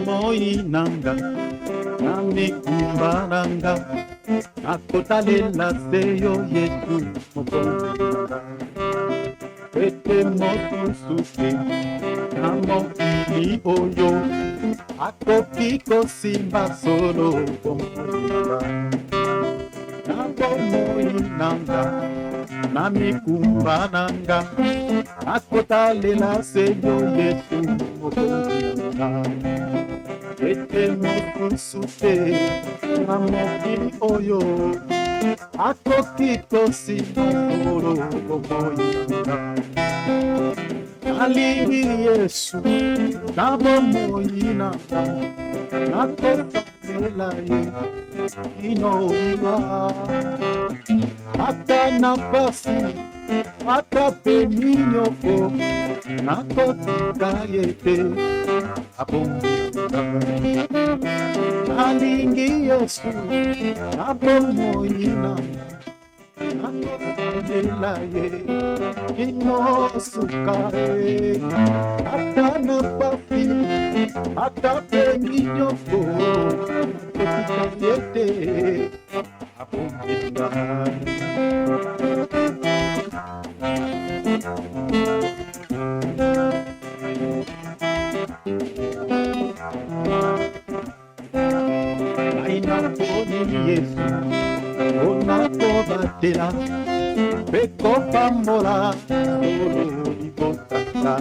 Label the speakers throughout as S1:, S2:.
S1: Moinanga namikumbananga nakotalela seyo Yesu mokonanga ete mosusuke na mokili oyo akoki kosimba solo komonga nakomoinanga namikumbananga nakotalela seyo Yesu mokonanga ete mosusuke na mokili oyo akoki kosimba solo komonga nalingi Yesu na bomoi nanga nakotalela ye inoiwa ata na pasi ata pe minyoko nakotika ye te abonga nalingi Yesu na bomoi nanga nakotalela ye inosuka ye ata na pasi ata pe minyoko nakotika ye te abonga Yesu onakobatela bekopambola solo libotaka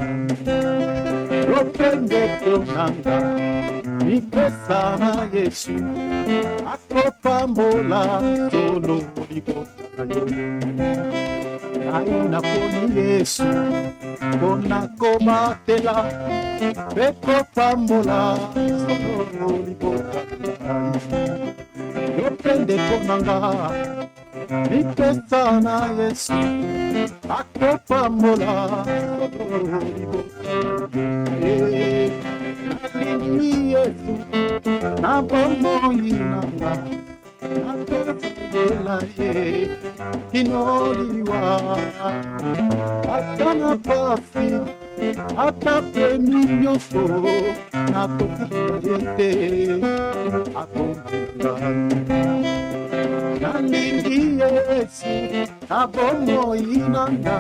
S1: lopendeko nanga mipesa na Yesu akopambola solo libotaka ainaponi Yesu onakobatela bekopambola solo libotaka yopendeko nanga mipesa na Yesu akopambola nalingi Yesu na bomoi nanga nakotalela ye inoliwa ata na pasi ata pe minyoko nakotika ye te akonga nalingi Yesu na bomoi nanga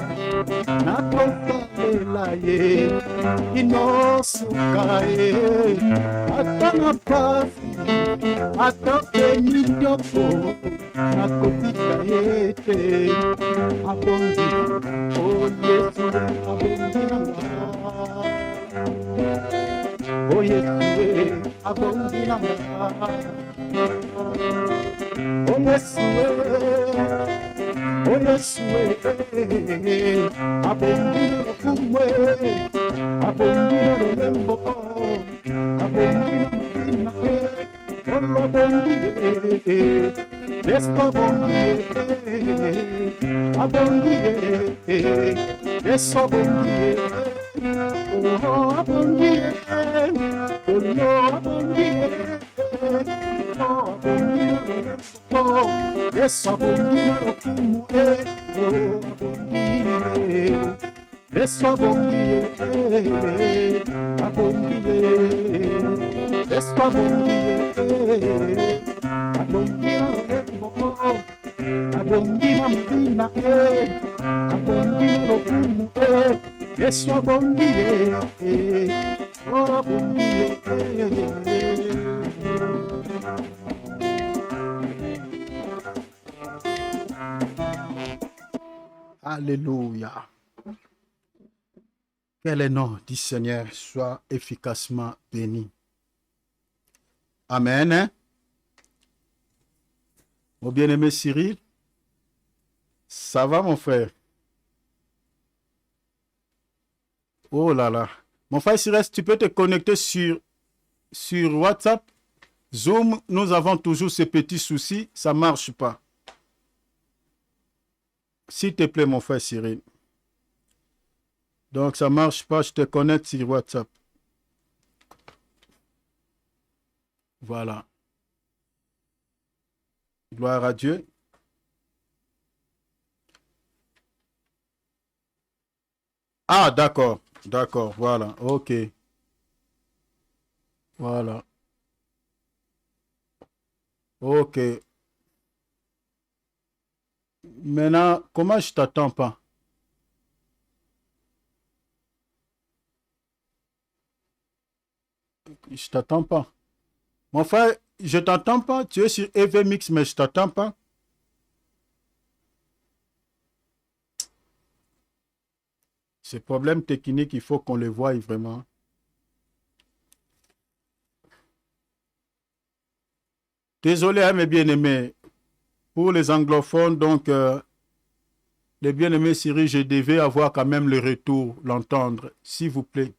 S1: nakotalela ye inosuka ye ata na pasi ata pe minyoko nakotika ye te abongi oh Yesu abongi nanga oh Yesu abongi nanga oh Yesu abongi kumwe abongi lembo abongi na abongi Despa bongi abongi despa bongi oh abongi oh no abongi oh despa bongi kumu oh abongi despa bongi abongi despa bongi abongi abongi mamina abongi lokumu Yesu abongi abongi Alléluia. Que le nom du Seigneur soit efficacement béni. Amen. Mon bien-aimé Cyril, ça va mon frère? Oh là là. Mon frère Cyril, tu peux te connecter sur WhatsApp. Zoom, nous avons toujours ces petits soucis, ça ne marche pas. S'il te plaît, mon frère Cyril. Donc, ça ne marche pas, je te connecte sur WhatsApp. Voilà. Gloire à Dieu. Ah, d'accord. D'accord. Voilà. OK. Voilà. OK. Maintenant, comment je t'attends pas? Je t'attends pas. Mon frère, je t'entends pas. Tu es sur EVMix, mais je t'attends pas. C'est problème technique, il faut qu'on le voie vraiment. Désolé, hein, mes bien-aimés. Pour les anglophones, donc, les bien-aimés Cyril, je devais avoir quand même le retour, l'entendre, s'il vous plaît.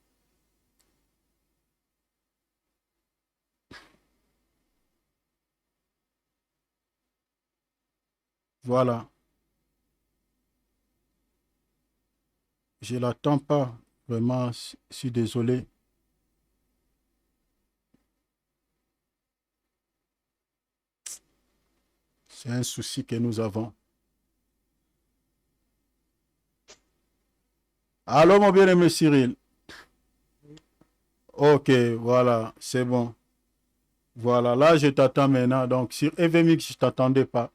S1: Voilà. Je l'attends pas. Vraiment, je suis désolé. C'est un souci que nous avons. Allô, mon bien-aimé Cyril. Ok, voilà, c'est bon. Voilà, là, je t'attends maintenant. Donc, sur EVMix, je ne t'attendais pas.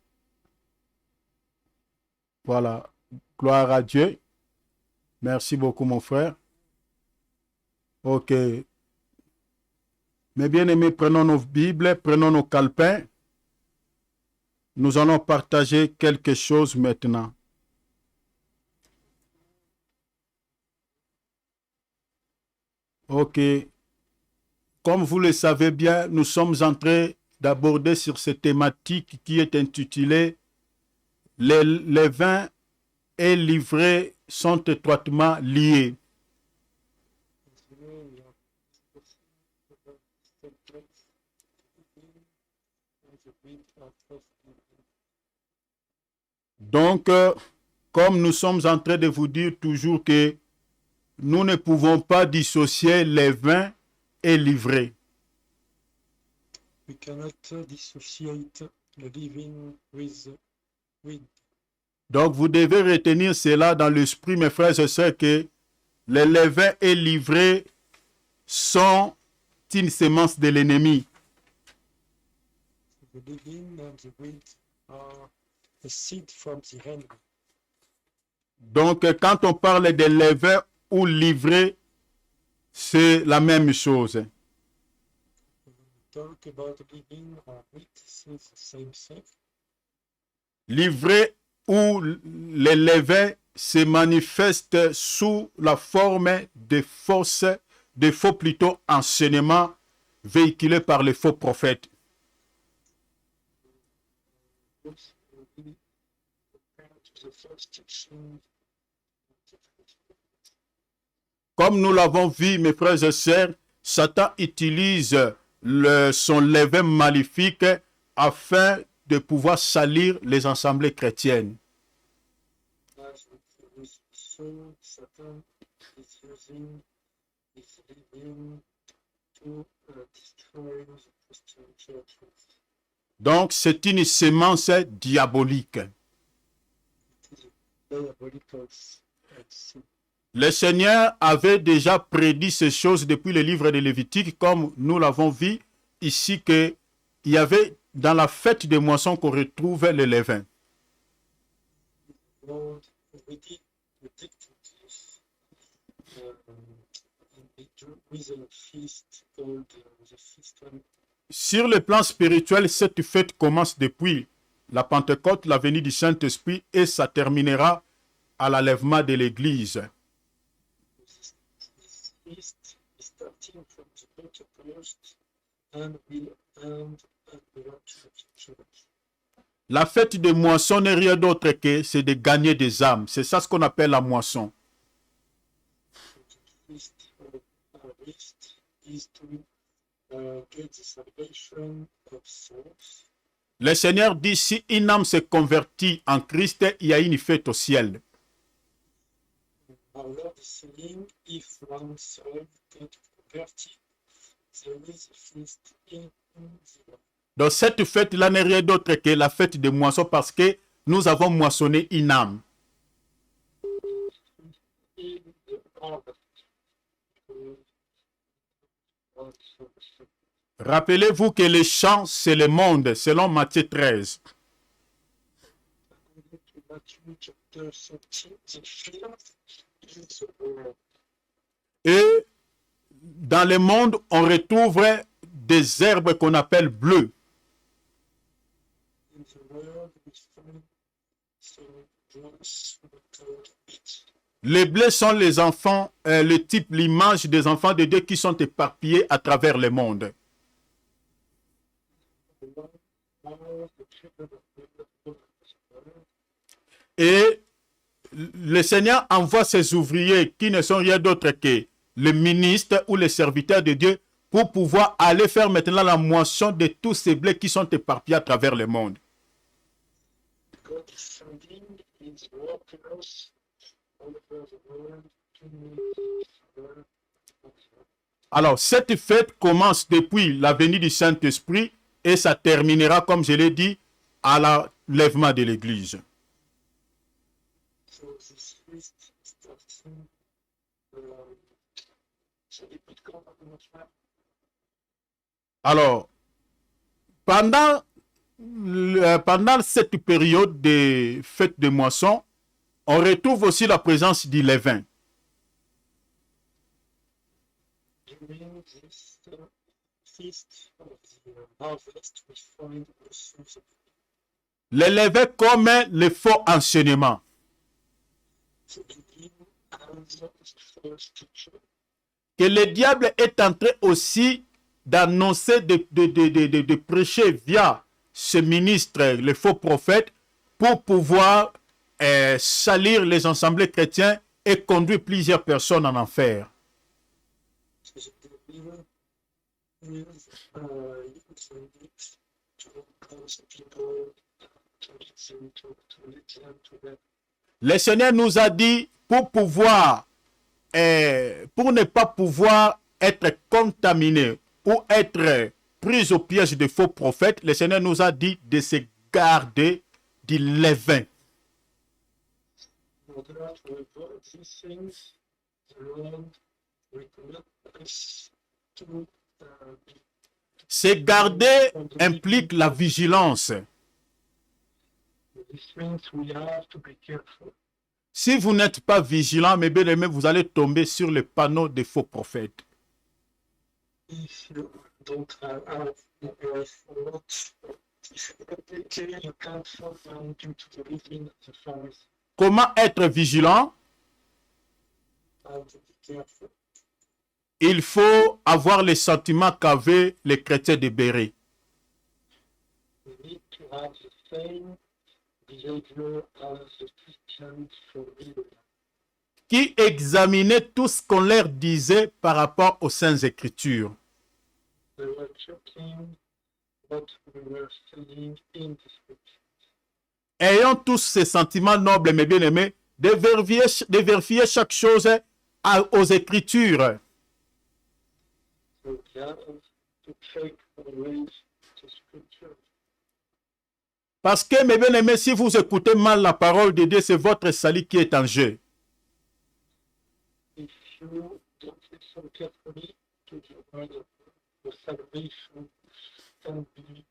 S1: Voilà. Gloire à Dieu. Merci beaucoup, mon frère. Ok. Mes bien-aimés, prenons nos Bibles, prenons nos calepins. Nous allons partager quelque chose maintenant. Ok. Comme vous le savez bien, nous sommes en train d'aborder sur cette thématique qui est intitulée les vins et livrets sont étroitement liés. Donc, comme nous sommes en train de vous dire toujours que nous ne pouvons pas dissocier les vins et livrets.
S2: We cannot dissociate the living with with.
S1: Donc, vous devez retenir cela dans l'esprit, mes frères et sœurs, que les levains et livrets sont une sémence de l'ennemi.
S2: The living and the wheat are a seed from the enemy.
S1: Donc, quand on parle de levain ou livré, c'est la même chose.
S2: Talk about living or wheat, it's the same thing.
S1: Livré ou les levains se manifestent sous la forme de faux plutôt enseignements véhiculés par les faux prophètes. Comme nous l'avons vu, mes frères et sœurs, Satan utilise son levain maléfique afin de pouvoir salir les assemblées chrétiennes.
S2: Satan is using his living to destroy the Christian churches.
S1: Donc, c'est une sémence diabolique.
S2: Diabolical seed.
S1: Le Seigneur avait déjà prédit ces choses depuis le livre de Lévitique, comme nous l'avons vu ici, qu'il y avait dans la fête des moissons qu'on retrouve le levain.
S2: Lord already predicted this with a feast called the feast of.
S1: Sur le plan spirituel, cette fête commence depuis la Pentecôte, la venue du Saint-Esprit, et ça terminera à l'enlèvement de l'Église.
S2: This feast is starting from the Pentecost and will end at the rapture of the church.
S1: La fête des moissons n'est rien d'autre que c'est de gagner des âmes. C'est ça ce qu'on appelle la moisson.
S2: The feast of harvest is to get the salvation of souls.
S1: Le Seigneur dit, si une âme se convertit en Christ, il y a une fête au ciel.
S2: Our Lord is saying, if one soul get converted, there is a feast in the
S1: Donc cette fête-là n'est rien d'autre que la fête de moisson parce que nous avons moissonné une âme.
S2: in the harvest.
S1: Rappelez-vous que le champ, c'est le monde, selon Matthieu 13.
S2: According to Matthew chapter 13, the field is the world.
S1: Et dans le monde, on retrouve des herbes qu'on appelle bleues.
S2: In the world we find some grass called it.
S1: Les bleus sont les enfants, le type, l'image des enfants de Dieu qui sont éparpillés à travers le monde.
S2: All the children of God are
S1: Et le Seigneur envoie ses ouvriers qui ne sont rien d'autre que les ministres ou les serviteurs de Dieu pour pouvoir aller faire maintenant la moisson de tous ces blés qui sont éparpillés à travers le monde.
S2: God is sending his workers all over the world to make the world.
S1: Alors, cette fête commence depuis la venue du Saint-Esprit et ça terminera, comme je l'ai dit, à l'enlèvement de l'Église.
S2: So this feast starting ça débute quand maintenant?
S1: Alors, pendant cette période de fête de moisson, on retrouve aussi la présence du levain.
S2: During this feast of the harvest, we find also the
S1: Le levain comme le faux enseignement.
S2: beginning and the first teacher.
S1: Que le diable est en train aussi d'annoncer, de prêcher via ce ministre, le faux prophète, pour pouvoir salir les assemblées chrétiennes et conduire plusieurs personnes en enfer.
S2: So the devil is using it to cause people to listen to them.
S1: Le Seigneur nous a dit pour pouvoir, pour ne pas pouvoir être contaminé ou être pris au piège de faux prophètes, le Seigneur nous a dit de se garder du levain.
S2: In order to avoid these things, the Lord recommends us to be.
S1: Se garder implique la vigilance.
S2: This means we have to be careful.
S1: Si vous n'êtes pas vigilant, mes bien-aimés, vous allez tomber sur le panneau des faux prophètes.
S2: If you don't have your thoughts, if you don't take care, you can't fall down into the living of the Pharisees.
S1: Comment être vigilant?
S2: Have to be careful.
S1: Il faut avoir les sentiments qu'avaient les chrétiens de Bérée.
S2: We need to have the same behavior as the Christians for Israel.
S1: Qui examinaient tout ce qu'on leur disait par rapport aux Saintes Écritures.
S2: They were checking what we were saying in the scripture.
S1: Ayant tous ces sentiments nobles, mes bien-aimés, de vérifier chaque chose aux Écritures.
S2: So we have to check always the scripture.
S1: Parce que, mes bien-aimés, si vous écoutez mal la parole de Dieu, c'est votre salut qui est en jeu.
S2: If you don't listen carefully to the word of God, the salvation can be.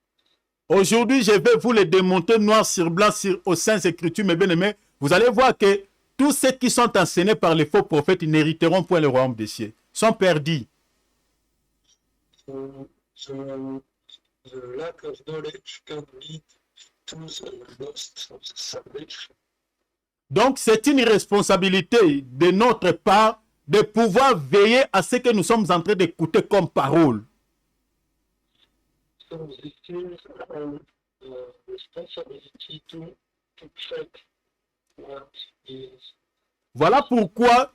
S1: Aujourd'hui, je vais vous le démontrer noir sur blanc aux Saintes Écritures, mes bien-aimés. Vous allez voir que tous ceux qui sont enseignés par les faux prophètes, ils n'hériteront point le royaume des cieux. Ils sont perdus.
S2: So the lack of knowledge can lead to the loss of the salvation.
S1: Donc, c'est une responsabilité de notre part de pouvoir veiller à ce que nous sommes en train d'écouter comme parole.
S2: So this is our responsibility to check what is.
S1: Voilà pourquoi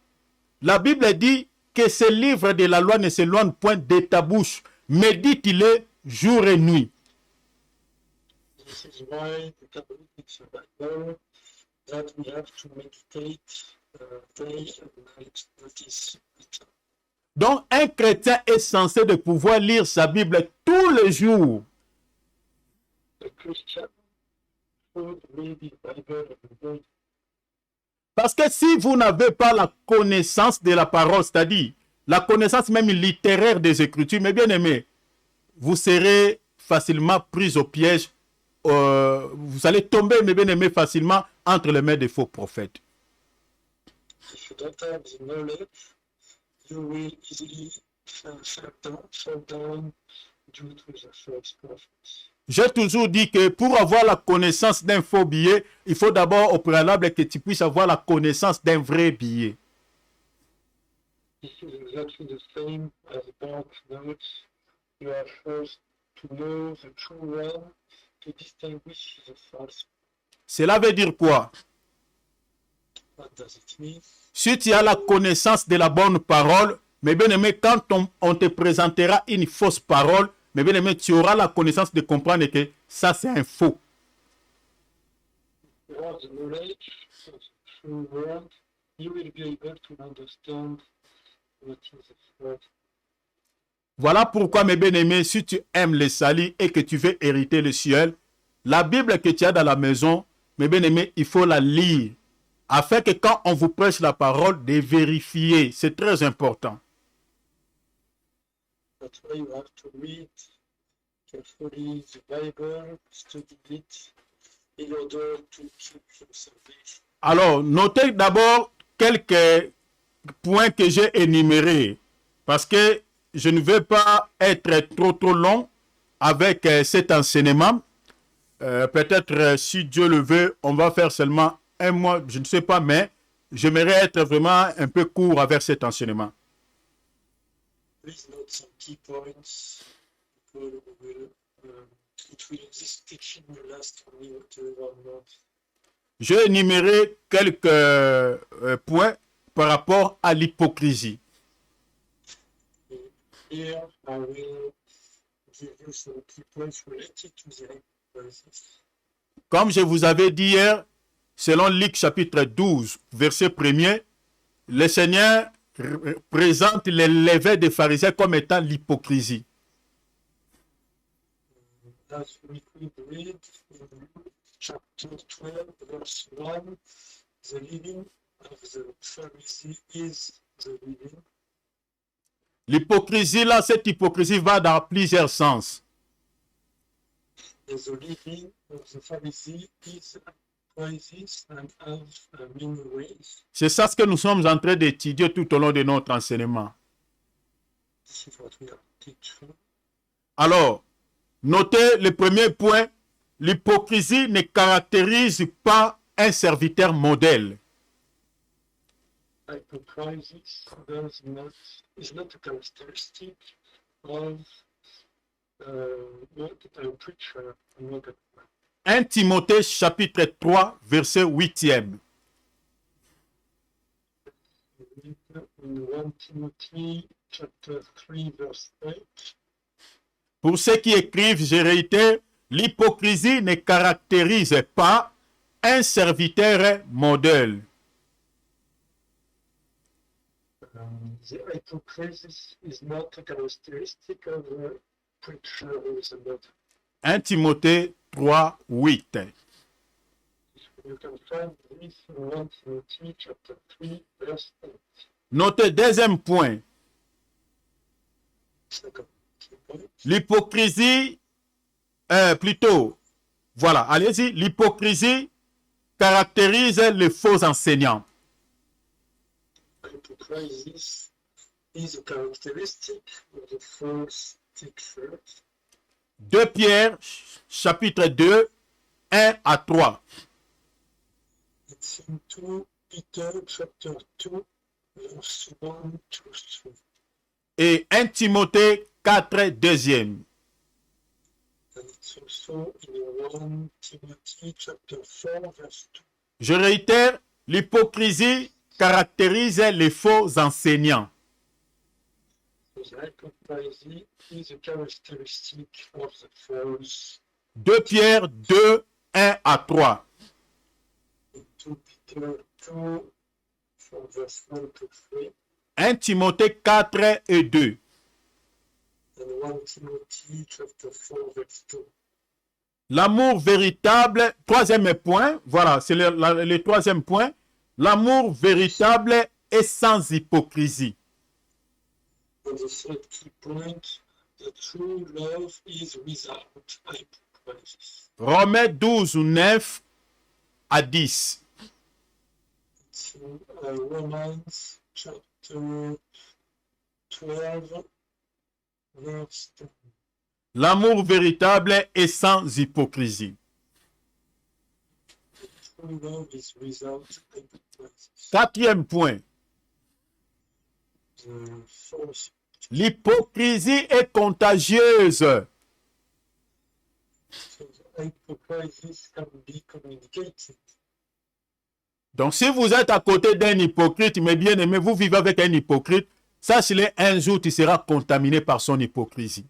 S1: la Bible dit que ce livre de la loi ne s'éloigne point de ta bouche. Médite-le jour et nuit.
S2: This is why the Catholic Bible that we have to meditate day and night with this.
S1: Donc, un chrétien est censé de pouvoir lire sa Bible tous les jours.
S2: A Christian should read the Bible every day.
S1: Parce que si vous n'avez pas la connaissance de la parole, c'est-à-dire la connaissance même littéraire des Écritures, mes bien-aimés, vous serez facilement pris au piège. Vous allez tomber, mes bien-aimés, facilement entre les mains des faux prophètes.
S2: If you don't have the knowledge, you will easily fall down due to the false prophets.
S1: J'ai toujours dit que pour avoir la connaissance d'un faux billet, il faut d'abord au préalable que tu puisses avoir la connaissance d'un vrai billet.
S2: This is exactly the same as banknotes. You are first to know the true one to distinguish the false.
S1: Cela veut dire quoi?
S2: What does it mean?
S1: Si tu as la connaissance de la bonne parole, mes bien-aimés, quand on te présentera une fausse parole, mes bien-aimés, tu auras la connaissance de comprendre que ça, c'est un faux.
S2: You have the knowledge of the true word. You will be able to understand what is the word.
S1: Voilà pourquoi, mes bien-aimés, si tu aimes le salut et que tu veux hériter le ciel, la Bible que tu as dans la maison, mes bien-aimés, il faut la lire. Afin que quand on vous prêche la parole, de vérifier. C'est très important.
S2: That's why you have to read carefully the Bible, study it, in order to keep your salvation.
S1: Alors, notez d'abord quelques points que j'ai énumérés. Parce que je ne veux pas être trop long avec cet enseignement. Peut-être, si Dieu le veut, on va faire seulement un mois, je ne sais pas, mais j'aimerais être vraiment un peu court avec cet enseignement.
S2: Please note some key points. This teaching will last only until 1 month.
S1: J'ai énuméré quelques points par rapport à l'hypocrisie.
S2: Here, I will give you some key points related to the hypocrisy.
S1: Comme je vous avais dit hier, selon Luc chapitre 12, verset 1er, le Seigneur présente les levains des pharisiens comme étant l'hypocrisie.
S2: As we could read in chapter 12, verse 1, the living of the Pharisee is the living.
S1: L'hypocrisie, là, cette hypocrisie va dans plusieurs sens.
S2: And the living of the Pharisee is praises and has many ways.
S1: C'est ça ce que nous sommes en train d'étudier tout au long de notre enseignement.
S2: This is what we are teaching.
S1: Alors, notez le premier point, l'hypocrisie ne caractérise pas un serviteur modèle.
S2: Hypocrisy is not a characteristic of a preacher.
S1: 1 Timothée chapitre 3, verset 8e.
S2: In 1 Timothy chapter 3, verse 8.
S1: Pour ceux qui écrivent, j'ai réitéré, l'hypocrisie ne caractérise pas un serviteur modèle.
S2: The hypocrisy is not a characteristic of a preacher who is a model.
S1: 1 Timothée 3, 8.
S2: You can find this in 1 Timothy chapter 3, verse 8.
S1: Notez deuxième point.
S2: Second key point.
S1: L'hypocrisie, voilà, allez-y, l'hypocrisie caractérise les faux enseignants.
S2: Hypocrisy is a characteristic of the false teachers.
S1: 2 Pierre, chapitre 2, 1 à 3.
S2: It's in 2 Peter chapter 2, verse 1 to 3.
S1: Et 1 Timothée 4, deuxième.
S2: And it's also in 1 Timothy chapter 4, verse 2.
S1: Je réitère, l'hypocrisie caractérise les faux enseignants.
S2: So the hypocrisy is a characteristic of the false.
S1: 2 Pierre 2, 1 à 3.
S2: In 2 Peter 2, from verse 1 to 3.
S1: 1 Timothée 4 et 2.
S2: and 1 Timothy chapter 4 verse 2.
S1: L'amour véritable, troisième point, voilà, c'est le troisième point. L'amour véritable est sans hypocrisie.
S2: And the third key point, the true love is without hypocrisy.
S1: Romains 12, 9 à 10.
S2: It's Romans chapter 12 verse 10.
S1: L'amour véritable est sans hypocrisie.
S2: True love is without hypocrisy.
S1: Quatrième point.
S2: The fourth,
S1: L'hypocrisie est contagieuse.
S2: so the hypocrisy can be communicated.
S1: Donc, si vous êtes à côté d'un hypocrite, mes bien-aimés, vous vivez avec un hypocrite, sachez-le, un jour, tu seras contaminé par son hypocrisie.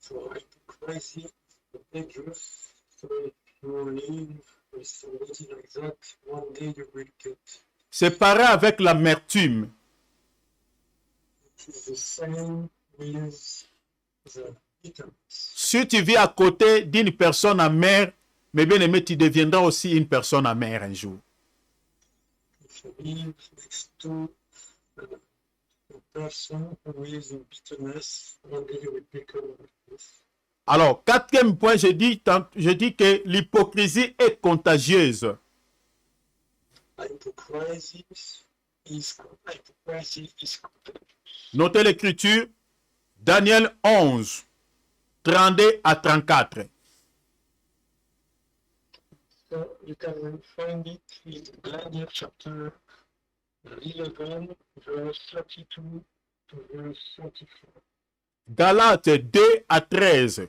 S2: So hypocrisy is dangerous. So if you live with somebody like that, one day you will get.
S1: C'est pareil avec l'amertume.
S2: It is the same with the bitterness.
S1: Si tu vis à côté d'une personne amère, mes bien-aimés, tu deviendras aussi une personne amère un jour.
S2: If you live next to a person who is in bitterness, one day you will become like this.
S1: Alors, quatrième point, je dis que l'hypocrisie est contagieuse.
S2: Hypocrisy is contagious.
S1: Notez l'écriture, Daniel 11, 32 à 34.
S2: So you can find it in Daniel chapter 11, verse 32 to verse 34.
S1: Galates 2 à 13.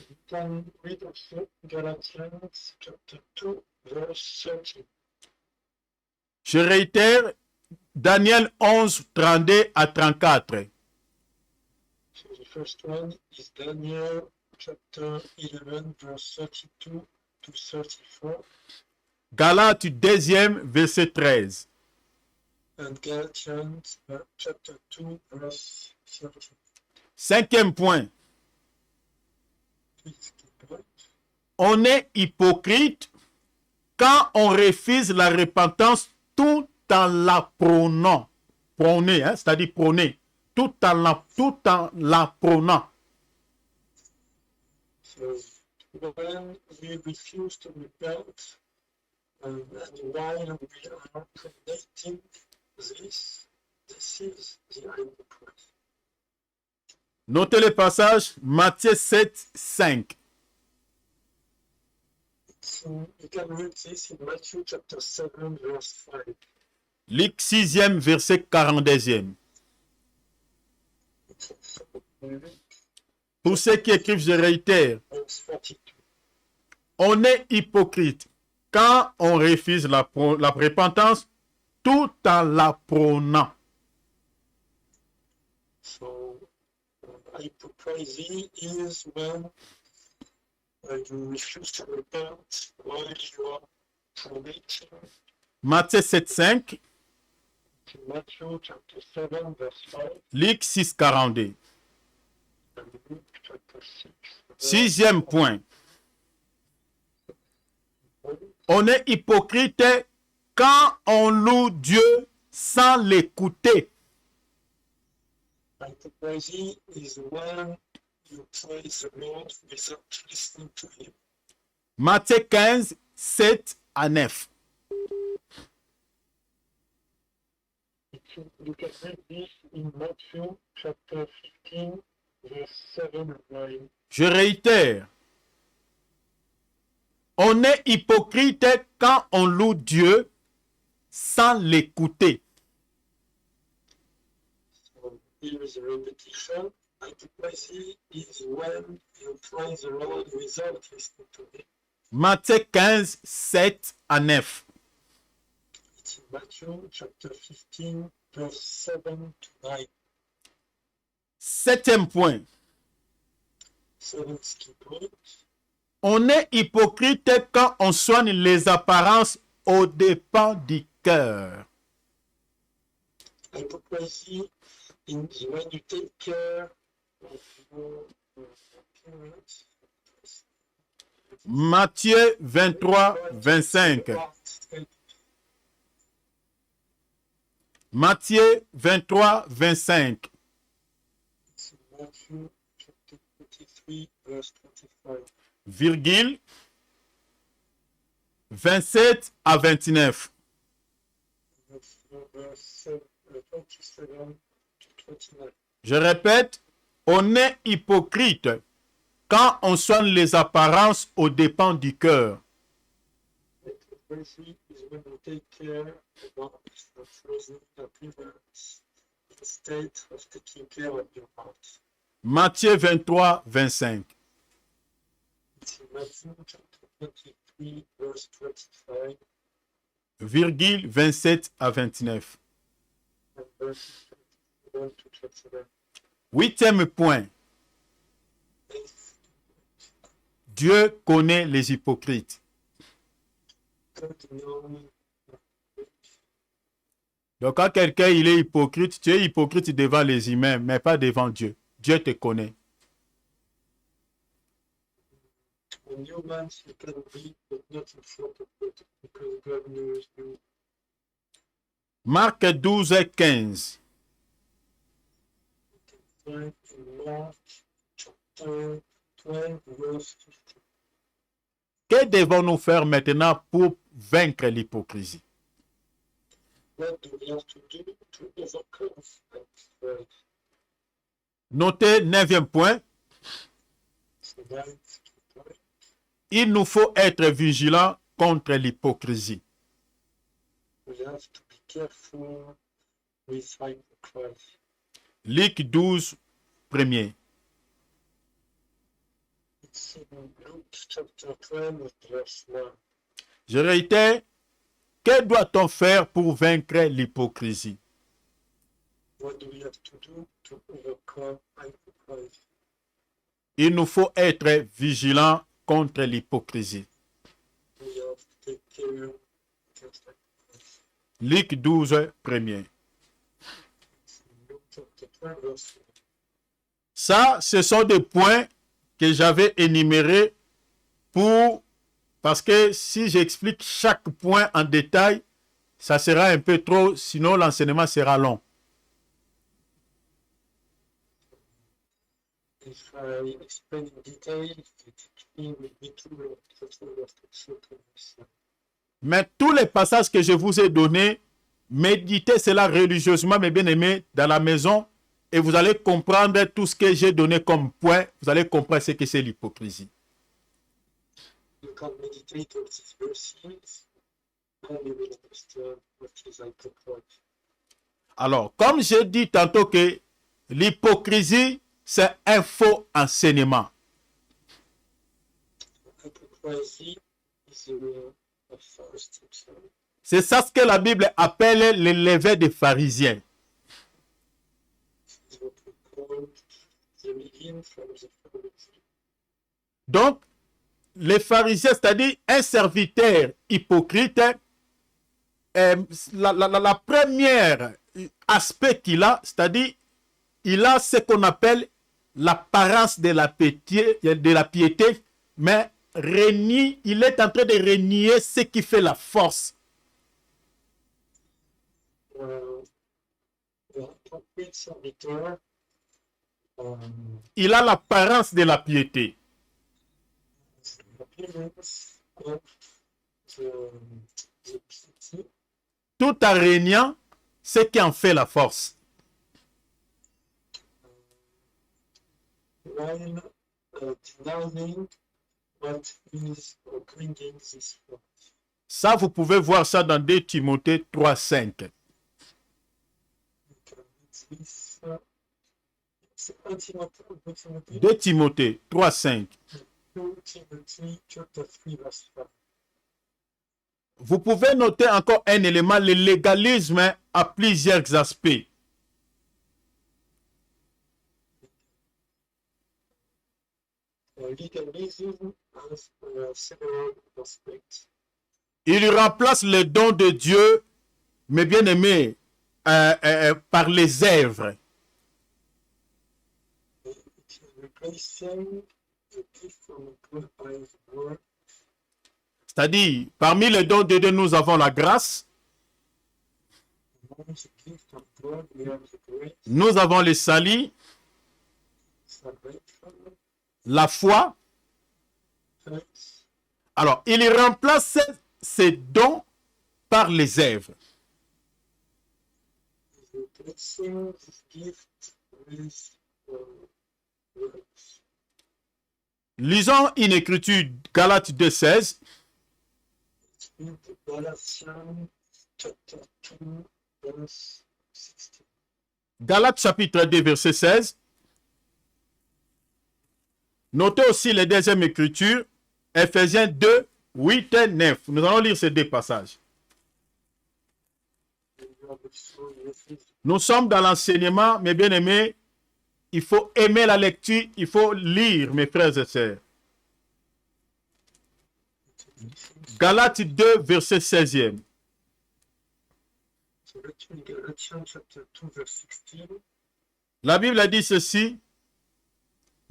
S2: You can read also Galatians chapter 2, verse 30.
S1: Je réitère, Daniel 11, 32 à 34.
S2: So the first one is Daniel chapter 11, verse 32 to 34,
S1: Galates deuxième, verset 13.
S2: and Galatians chapter 2, verse 30.
S1: Cinquième point,
S2: Please keep it.
S1: on est hypocrite quand on refuse la repentance tout en la prônant. Prôner, hein, c'est-à-dire prôner. Tout en la prônant.
S2: So when we refuse to repent, and while we are connecting this is the hypocrisy.
S1: Notez le passage, Matthieu 7, 5.
S2: So you can read this in Matthew chapter 7, verse 5.
S1: Luc 6e, verset 42e. Pour ceux qui écrivent, je réitère,
S2: Verse 42.
S1: on est hypocrite quand on refuse la repentance tout en la prônant.
S2: So hypocrisy is when you refuse to repent while you are promoting.
S1: Matthieu 7, 5,
S2: Matthew chapter 7, verse 5,
S1: Luc 6, 42.
S2: and Luke chapter 6.
S1: Sixième point, on est hypocrite quand on loue Dieu sans l'écouter.
S2: Hypocrisy is when you praise the Lord without listening to Him.
S1: Matthieu 15, 7 à 9.
S2: You can read this in Matthew chapter 15, verse 7 and 9.
S1: Je réitère, on est hypocrite quand on loue Dieu sans l'écouter.
S2: So here is a repetition. Hypocrisy is when you praise the Lord without listening to Him.
S1: Matthieu 15, 7 à 9.
S2: It's in Matthew chapter 15, verse 7 to 9.
S1: Septième point,
S2: Seventh key point.
S1: on est hypocrite quand on soigne les apparences aux dépens du cœur.
S2: Hypocrisy is when you take care of your appearance.
S1: Matthieu 23, 25. Matthieu 23, 25.
S2: It's Matthew chapter 23, verse 25.
S1: Virgule 27 à 29.
S2: Verse 27 to 29.
S1: Je répète, on est hypocrite quand on soigne les apparences aux dépens du cœur.
S2: Hypocrisy is when you take care about the present appearance instead of taking care of your heart.
S1: Matthieu 23, 25.
S2: It's Matthew chapter 23, verse 25,
S1: Virgule 27 à 29.
S2: and verse 21 to 29.
S1: Huitième point. Dieu connaît les hypocrites.
S2: God knows.
S1: Donc quand quelqu'un il est hypocrite, tu es hypocrite devant les humains, mais pas devant Dieu. Dieu te connaît.
S2: When humans you can be, but not in front of God, because God knows you.
S1: Marc 12, 15.
S2: Find in Mark chapter 12, verse 15.
S1: Que devons-nous faire maintenant pour vaincre l'hypocrisie?
S2: What do we have to do to overcome that?
S1: Notez, neuvième point,
S2: So that's the point.
S1: il nous faut être vigilants contre l'hypocrisie.
S2: We have to be careful with hypocrisy.
S1: Luc 12, premier.
S2: It's in Luke chapter 12, verse 1.
S1: Je réitère, que doit-on faire pour vaincre l'hypocrisie?
S2: What do we have to do to overcome hypocrisy?
S1: Il nous faut être vigilants contre l'hypocrisie.
S2: We have to take care against hypocrisy.
S1: Luc 12, premier.
S2: It's in Luke chapter 12, verse 1.
S1: Ça, ce sont des points que j'avais énumérés parce que si j'explique chaque point en détail, ça sera un peu trop, sinon l'enseignement sera long.
S2: If I explain in detail, the teaching will be too long. That's why we have to shorten this.
S1: Mais tous les passages que je vous ai donnés, méditez cela religieusement, mes bien-aimés, dans la maison, et vous allez comprendre tout ce que j'ai donné comme point. Vous allez comprendre ce que c'est l'hypocrisie.
S2: You can meditate on these verses, and you will understand what is hypocrisy.
S1: Alors, comme j'ai dit tantôt que l'hypocrisie, c'est un faux enseignement.
S2: Hypocrisy is a false teaching.
S1: C'est ça ce que la Bible appelle les levées des pharisiens.
S2: This is what we call the leaven from the Pharisees.
S1: Donc, les pharisiens, c'est-à-dire un serviteur hypocrite, la première aspect qu'il a, c'est-à-dire il a ce qu'on appelle l'apparence de la piété, mais il est en train de renier ce qui fait la force.
S2: The hypocrite servitor
S1: Il a l'apparence de la piété.
S2: appearance of the piety,
S1: Tout en régnant ce qui en fait la force.
S2: while denying what is bringing this forth.
S1: Ça, vous pouvez voir ça dans 2 Timothée 3, 5.
S2: You can read this. It's 1 Timothy,
S1: 2 Timothée 3, 5.
S2: 2 Timothy chapter 3, verse 5.
S1: Vous pouvez noter encore un élément, le légalisme a plusieurs aspects.
S2: Legalism has several aspects.
S1: Il remplace le don de Dieu, mes bien-aimés, par les œuvres.
S2: It is replacing the gift from God by the word.
S1: C'est-à-dire, parmi les dons de Dieu, nous avons la grâce,
S2: Among the gift of God, we have the grace,
S1: nous avons le salut,
S2: salvation,
S1: la foi.
S2: faith.
S1: Alors, il remplace ces dons par les œuvres.
S2: Is replacing this gift with works.
S1: Lisons une écriture, Galates 2,16.
S2: In the Galatians chapter 2, verse 16.
S1: Galates chapitre 2, verset 16. Notez aussi les deuxième écriture, Ephésiens 2, 8 et 9. Nous allons lire ces deux passages.
S2: And you have also Ephesians
S1: Nous sommes dans l'enseignement, mes bien-aimés. Il faut aimer la lecture, il faut lire, mes frères et sœurs. Galates 2, verset 16e.
S2: So let's read Galatians chapter 2, verse 16.
S1: La Bible a dit ceci.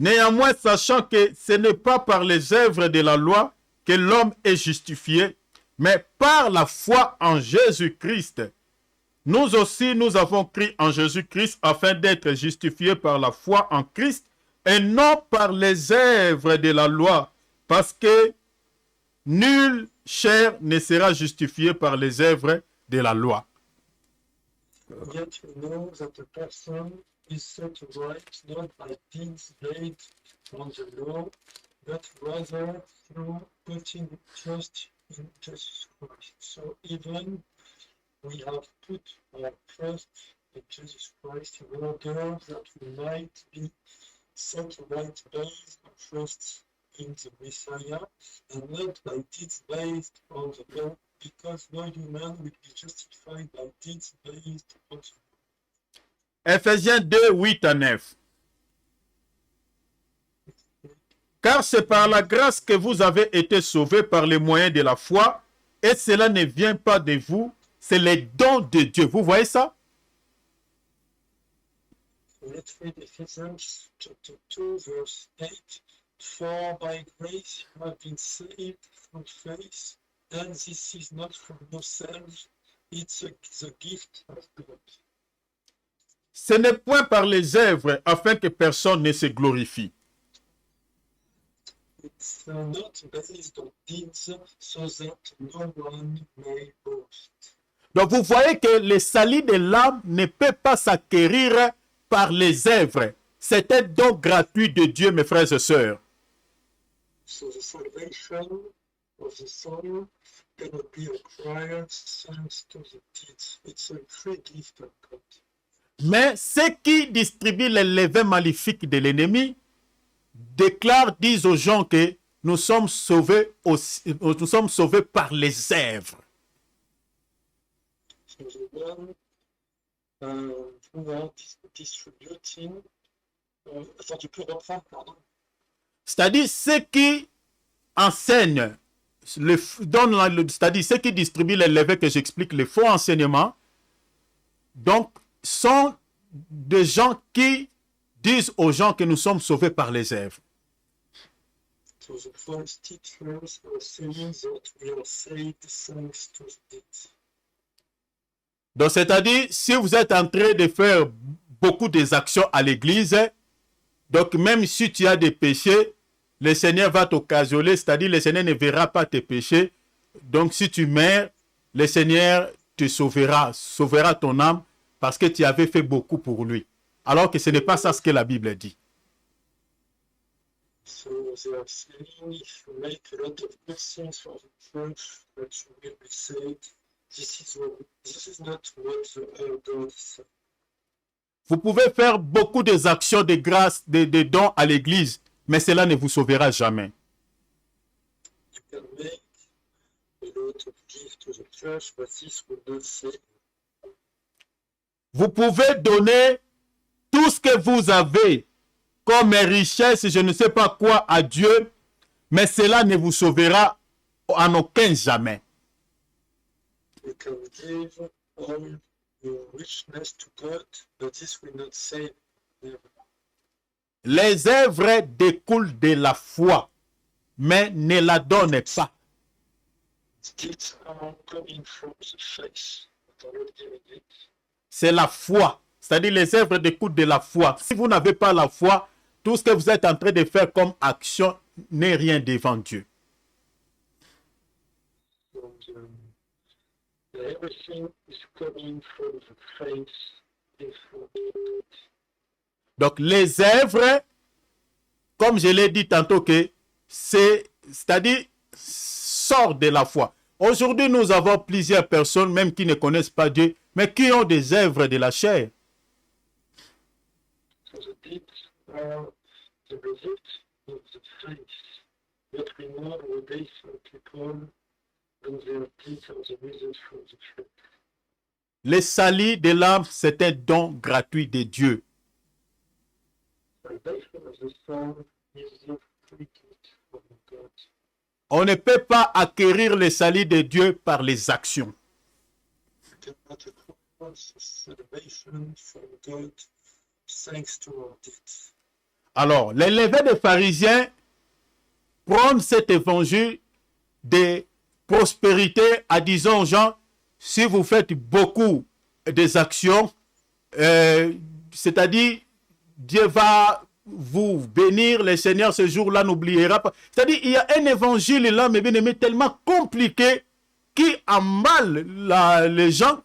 S1: Néanmoins, sachant que ce n'est pas par les œuvres de la loi que l'homme est justifié, mais par la foi en Jésus-Christ. Nous aussi, nous avons cru en Jésus-Christ afin d'être justifiés par la foi en Christ et non par les œuvres de la loi, parce que nul chair ne sera justifié par les œuvres de la loi.
S2: Yet we know that a person is set right not by deeds made on the law, but rather through putting trust in Jesus Christ. So even we have put our trust in Jesus Christ in order that we might be set right based on trust in the Messiah and not by deeds based on the law, because no human will be justified by deeds based on the law.
S1: Ephésiens 2, 8 à 9. Car c'est par la grâce que vous avez été sauvés par les moyens de la foi, et cela ne vient pas de vous, c'est les dons de Dieu. Vous voyez ça?
S2: Let's read Ephesians chapter 2, verse 8. For by grace you have been saved through faith, and this is not from yourselves, it's the gift of God.
S1: Ce n'est point par les œuvres afin que personne ne se glorifie.
S2: It's not based on deeds, so that no one may boast.
S1: Donc vous voyez que le salut de l'âme ne peut pas s'acquérir par les œuvres. C'est un don gratuit de Dieu, mes frères et sœurs.
S2: So the salvation of the soul cannot be acquired thanks to the deeds. It's a free gift of God.
S1: Mais ceux qui distribuent les levains maléfiques de l'ennemi disent aux gens que nous sommes sauvés par les œuvres.
S2: So the one who are distributing, attends, tu peux reprendre, pardon.
S1: C'est-à-dire ceux qui enseignent, c'est-à-dire ceux qui distribuent les levains que j'explique, les faux enseignements, donc sont des gens qui disent aux gens que nous sommes sauvés par les œuvres.
S2: So the false teachers are saying that we are saved thanks to the deeds.
S1: Donc, c'est-à-dire, si vous êtes en train de faire beaucoup des actions à l'église, donc même si tu as des péchés, le Seigneur va t'occasionner, c'est-à-dire le Seigneur ne verra pas tes péchés. Donc, si tu meurs, le Seigneur te sauvera ton âme parce que tu avais fait beaucoup pour lui. Alors que ce n'est pas ça ce que la Bible dit.
S2: So they are saying if you make a lot of good things for the church, that you will be saved. This is not what the God said.
S1: Vous pouvez faire beaucoup des actions de grâce, de dons à l'église, mais cela ne vous sauvera jamais.
S2: You can make a lot of gifts to the church, but this will not save you.
S1: Vous pouvez donner tout ce que vous avez comme richesse, je ne sais pas quoi, à Dieu, mais cela ne vous sauvera en aucun jamais.
S2: You can give all your richness to God, but this will not save them.
S1: Les œuvres découlent de la foi, mais ne la donnent pas.
S2: Gifts are coming from the faith. But already giving it.
S1: C'est la foi. C'est-à-dire les œuvres découlent de la foi. Si vous n'avez pas la foi, tout ce que vous êtes en train de faire comme action n'est rien devant Dieu.
S2: Everything is coming from the faith and from God.
S1: Donc les œuvres, comme je l'ai dit tantôt, que c'est-à-dire sort de la foi. Aujourd'hui, nous avons plusieurs personnes, même qui ne connaissent pas Dieu, mais qui ont des œuvres de la chair.
S2: So the deeds are the result of the faith. But we know nowadays some people and their deeds are the result from the faith.
S1: Le salut de l'âme, c'est un don gratuit de Dieu.
S2: Salvation of the soul is the free gift from God.
S1: On ne peut pas acquérir le salut de Dieu par les actions.
S2: You cannot acquire salvation from God thanks to our deeds.
S1: Alors, les levés des pharisiens prennent cet évangile de prospérité en disant aux gens, si vous faites beaucoup des actions, c'est-à-dire Dieu va vous bénir, le Seigneur ce jour-là n'oubliera pas. C'est-à-dire il y a un évangile là, mais bien aimé, tellement compliqué qui emballe les gens.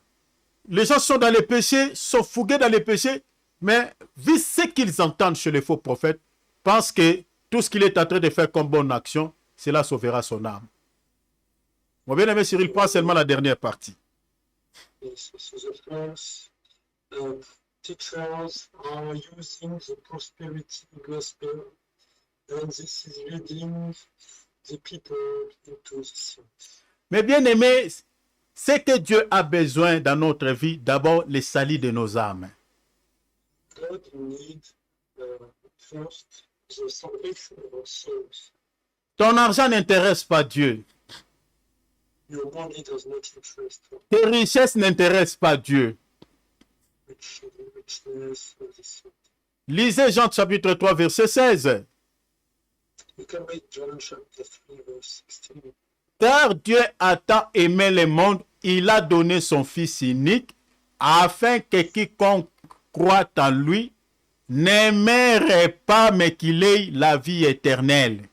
S1: Les gens sont dans les péchés, sont fougués dans les péchés, mais vu ce qu'ils entendent chez les faux prophètes, pensent que tout ce qu'il est en train de faire comme bonne action, cela sauvera son âme. Mon bien-aimé Cyril, pas seulement la dernière partie.
S2: Yes, so the false teachers are using the prosperity gospel, and this is leading the people into the sins.
S1: Mais bien aimé, ce que Dieu a besoin dans notre vie, d'abord le salut de nos âmes.
S2: God needs first the salvation of our souls.
S1: Ton argent n'intéresse pas Dieu.
S2: Your money does not interest God.
S1: Tes richesses n'intéressent pas Dieu.
S2: Richness of the soul.
S1: Lisez Jean chapitre 3, verset 16.
S2: You can read John chapter 3, verse 16.
S1: Car Dieu a tant aimé le monde, il a donné son Fils unique, afin que quiconque croit en lui ne meure pas, mais qu'il ait la vie éternelle.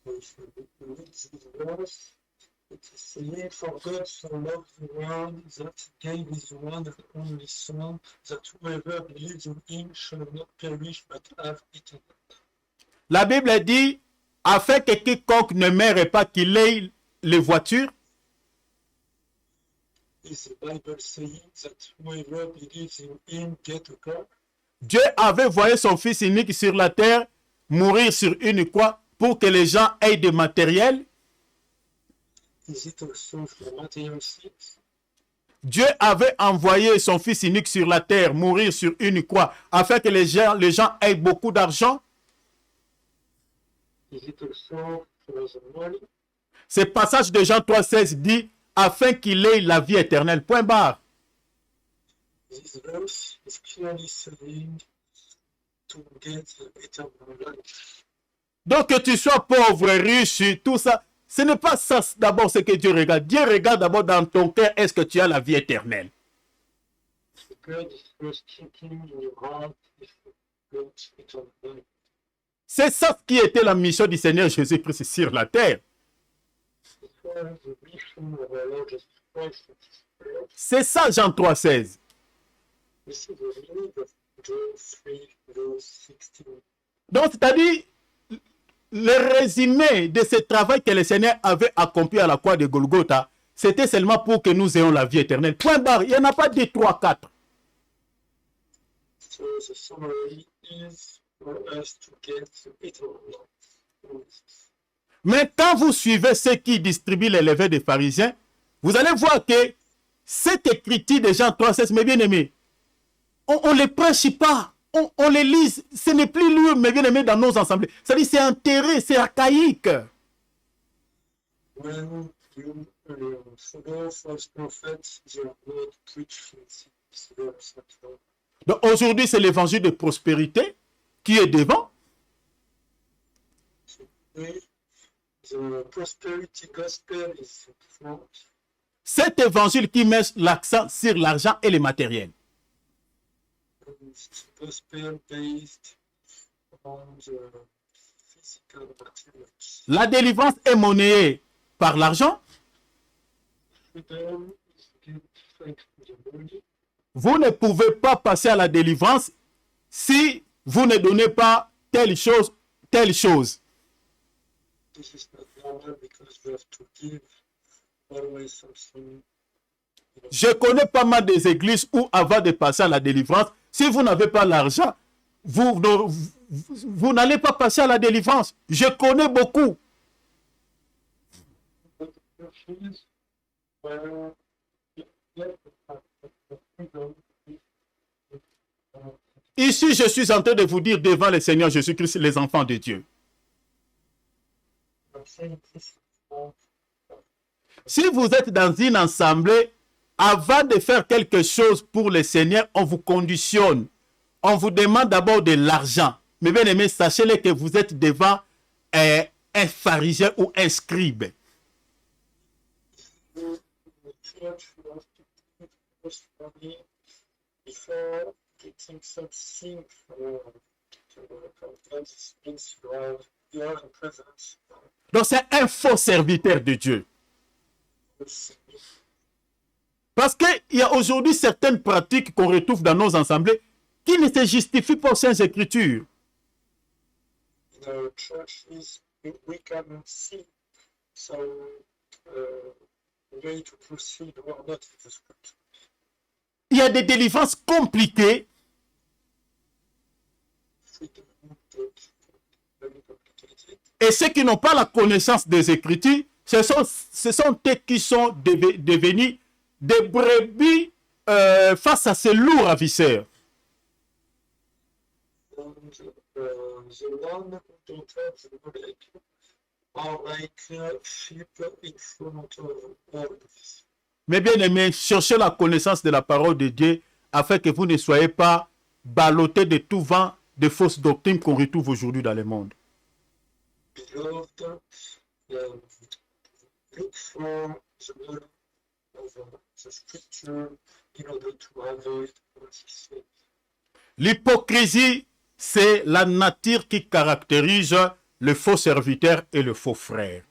S2: So if you read this verse, it is saying, for God so loved the world that he gave his one and only Son, that whoever believes in him shall not perish but have eternal life.
S1: La Bible dit, afin que quiconque ne meure pas, qu'il ait les voitures.
S2: Is the Bible saying that whoever believes in him get a car?
S1: Dieu avait envoyé son Fils unique sur la terre, mourir sur une croix, pour que les gens aient des matériels.
S2: Is it also for material things?
S1: Dieu avait envoyé son Fils unique sur la terre, mourir sur une croix, afin que les gens aient beaucoup d'argent.
S2: Is it also for the money?
S1: Ce passage de Jean 3,16 dit, afin qu'il ait la vie éternelle. Point barre.
S2: This verse is clearly saying to get eternal life.
S1: Donc que tu sois pauvre, riche, tout ça, ce n'est pas ça d'abord ce que Dieu regarde. Dieu regarde d'abord dans ton cœur, est-ce que tu as la vie éternelle?
S2: God is first thinking in your heart if you got eternal life.
S1: C'est ça qui était la mission du Seigneur Jésus-Christ sur la terre.
S2: For the mission of our Lord Jesus Christ on this earth,
S1: C'est ça Jean 3,16.
S2: this is the meaning of John 3, verse 16.
S1: Donc c'est-à-dire, le résumé de ce travail que le Seigneur avait accompli à la croix de Golgotha, c'était seulement pour que nous ayons la vie éternelle. Point barre, il n'y en a pas 2, 3, 4.
S2: So the summary is for us to get eternal life.
S1: Mais quand vous suivez ceux qui distribuent les levées des pharisiens, vous allez voir que cette écriture de Jean 3,16, mes bien-aimés, on ne les prêche pas, on les lit, ce n'est plus lu, mes bien-aimés, dans nos assemblées. C'est-à-dire c'est enterré, c'est archaïque.
S2: When you Pseudo false prophets, they are not preaching this verse at all.
S1: Donc aujourd'hui, c'est l'évangile de prospérité qui est devant.
S2: The prosperity gospel is front.
S1: Cet évangile qui met l'accent sur l'argent et le matériel.
S2: It's gospel based on the physical materials.
S1: La délivrance est monnayée par l'argent.
S2: Freedom is given thanks to the money.
S1: Vous ne pouvez pas passer à la délivrance si vous ne donnez pas telle chose, telle chose.
S2: This is not normal because you have to give always something.
S1: Je connais pas mal des églises où avant de passer à la délivrance, si vous n'avez pas l'argent, vous n'allez pas passer à la délivrance. Je connais beaucoup.
S2: But the churches where you get the freedom
S1: Ici, je suis en train de vous dire devant le Seigneur Jésus-Christ, les enfants de Dieu.
S2: are saying this is not
S1: Si vous êtes dans une assemblée, avant de faire quelque chose pour le Seigneur, on vous conditionne. On vous demande d'abord de l'argent. Mais bien aimé, sachez-le que vous êtes devant un pharisien ou un scribe.
S2: the church wants to give us money before getting something to work on God. This means you are in presence.
S1: Donc c'est un faux serviteur de Dieu. Parce qu'il y a aujourd'hui certaines pratiques qu'on retrouve dans nos assemblées qui ne se justifient pas aux Saintes Écritures.
S2: The churches, we can see some way to proceed or not with the scripture.
S1: Il y a des délivrances compliquées
S2: Freedom, but very complicated.
S1: et ceux qui n'ont pas la connaissance des Écritures, ce sont eux qui sont devenus des brebis face à ces lourds ravisseurs.
S2: And the one who don't have the knowledge are like sheep in front of wolves.
S1: Mais bien aimés, cherchez la connaissance de la parole de Dieu afin que vous ne soyez pas ballottés de tout vent de fausses doctrines qu'on retrouve aujourd'hui dans le monde.
S2: Beloved, look for the word of the scripture in order to avoid what he says.
S1: L'hypocrisie, c'est la nature qui caractérise le faux serviteur et le faux frère.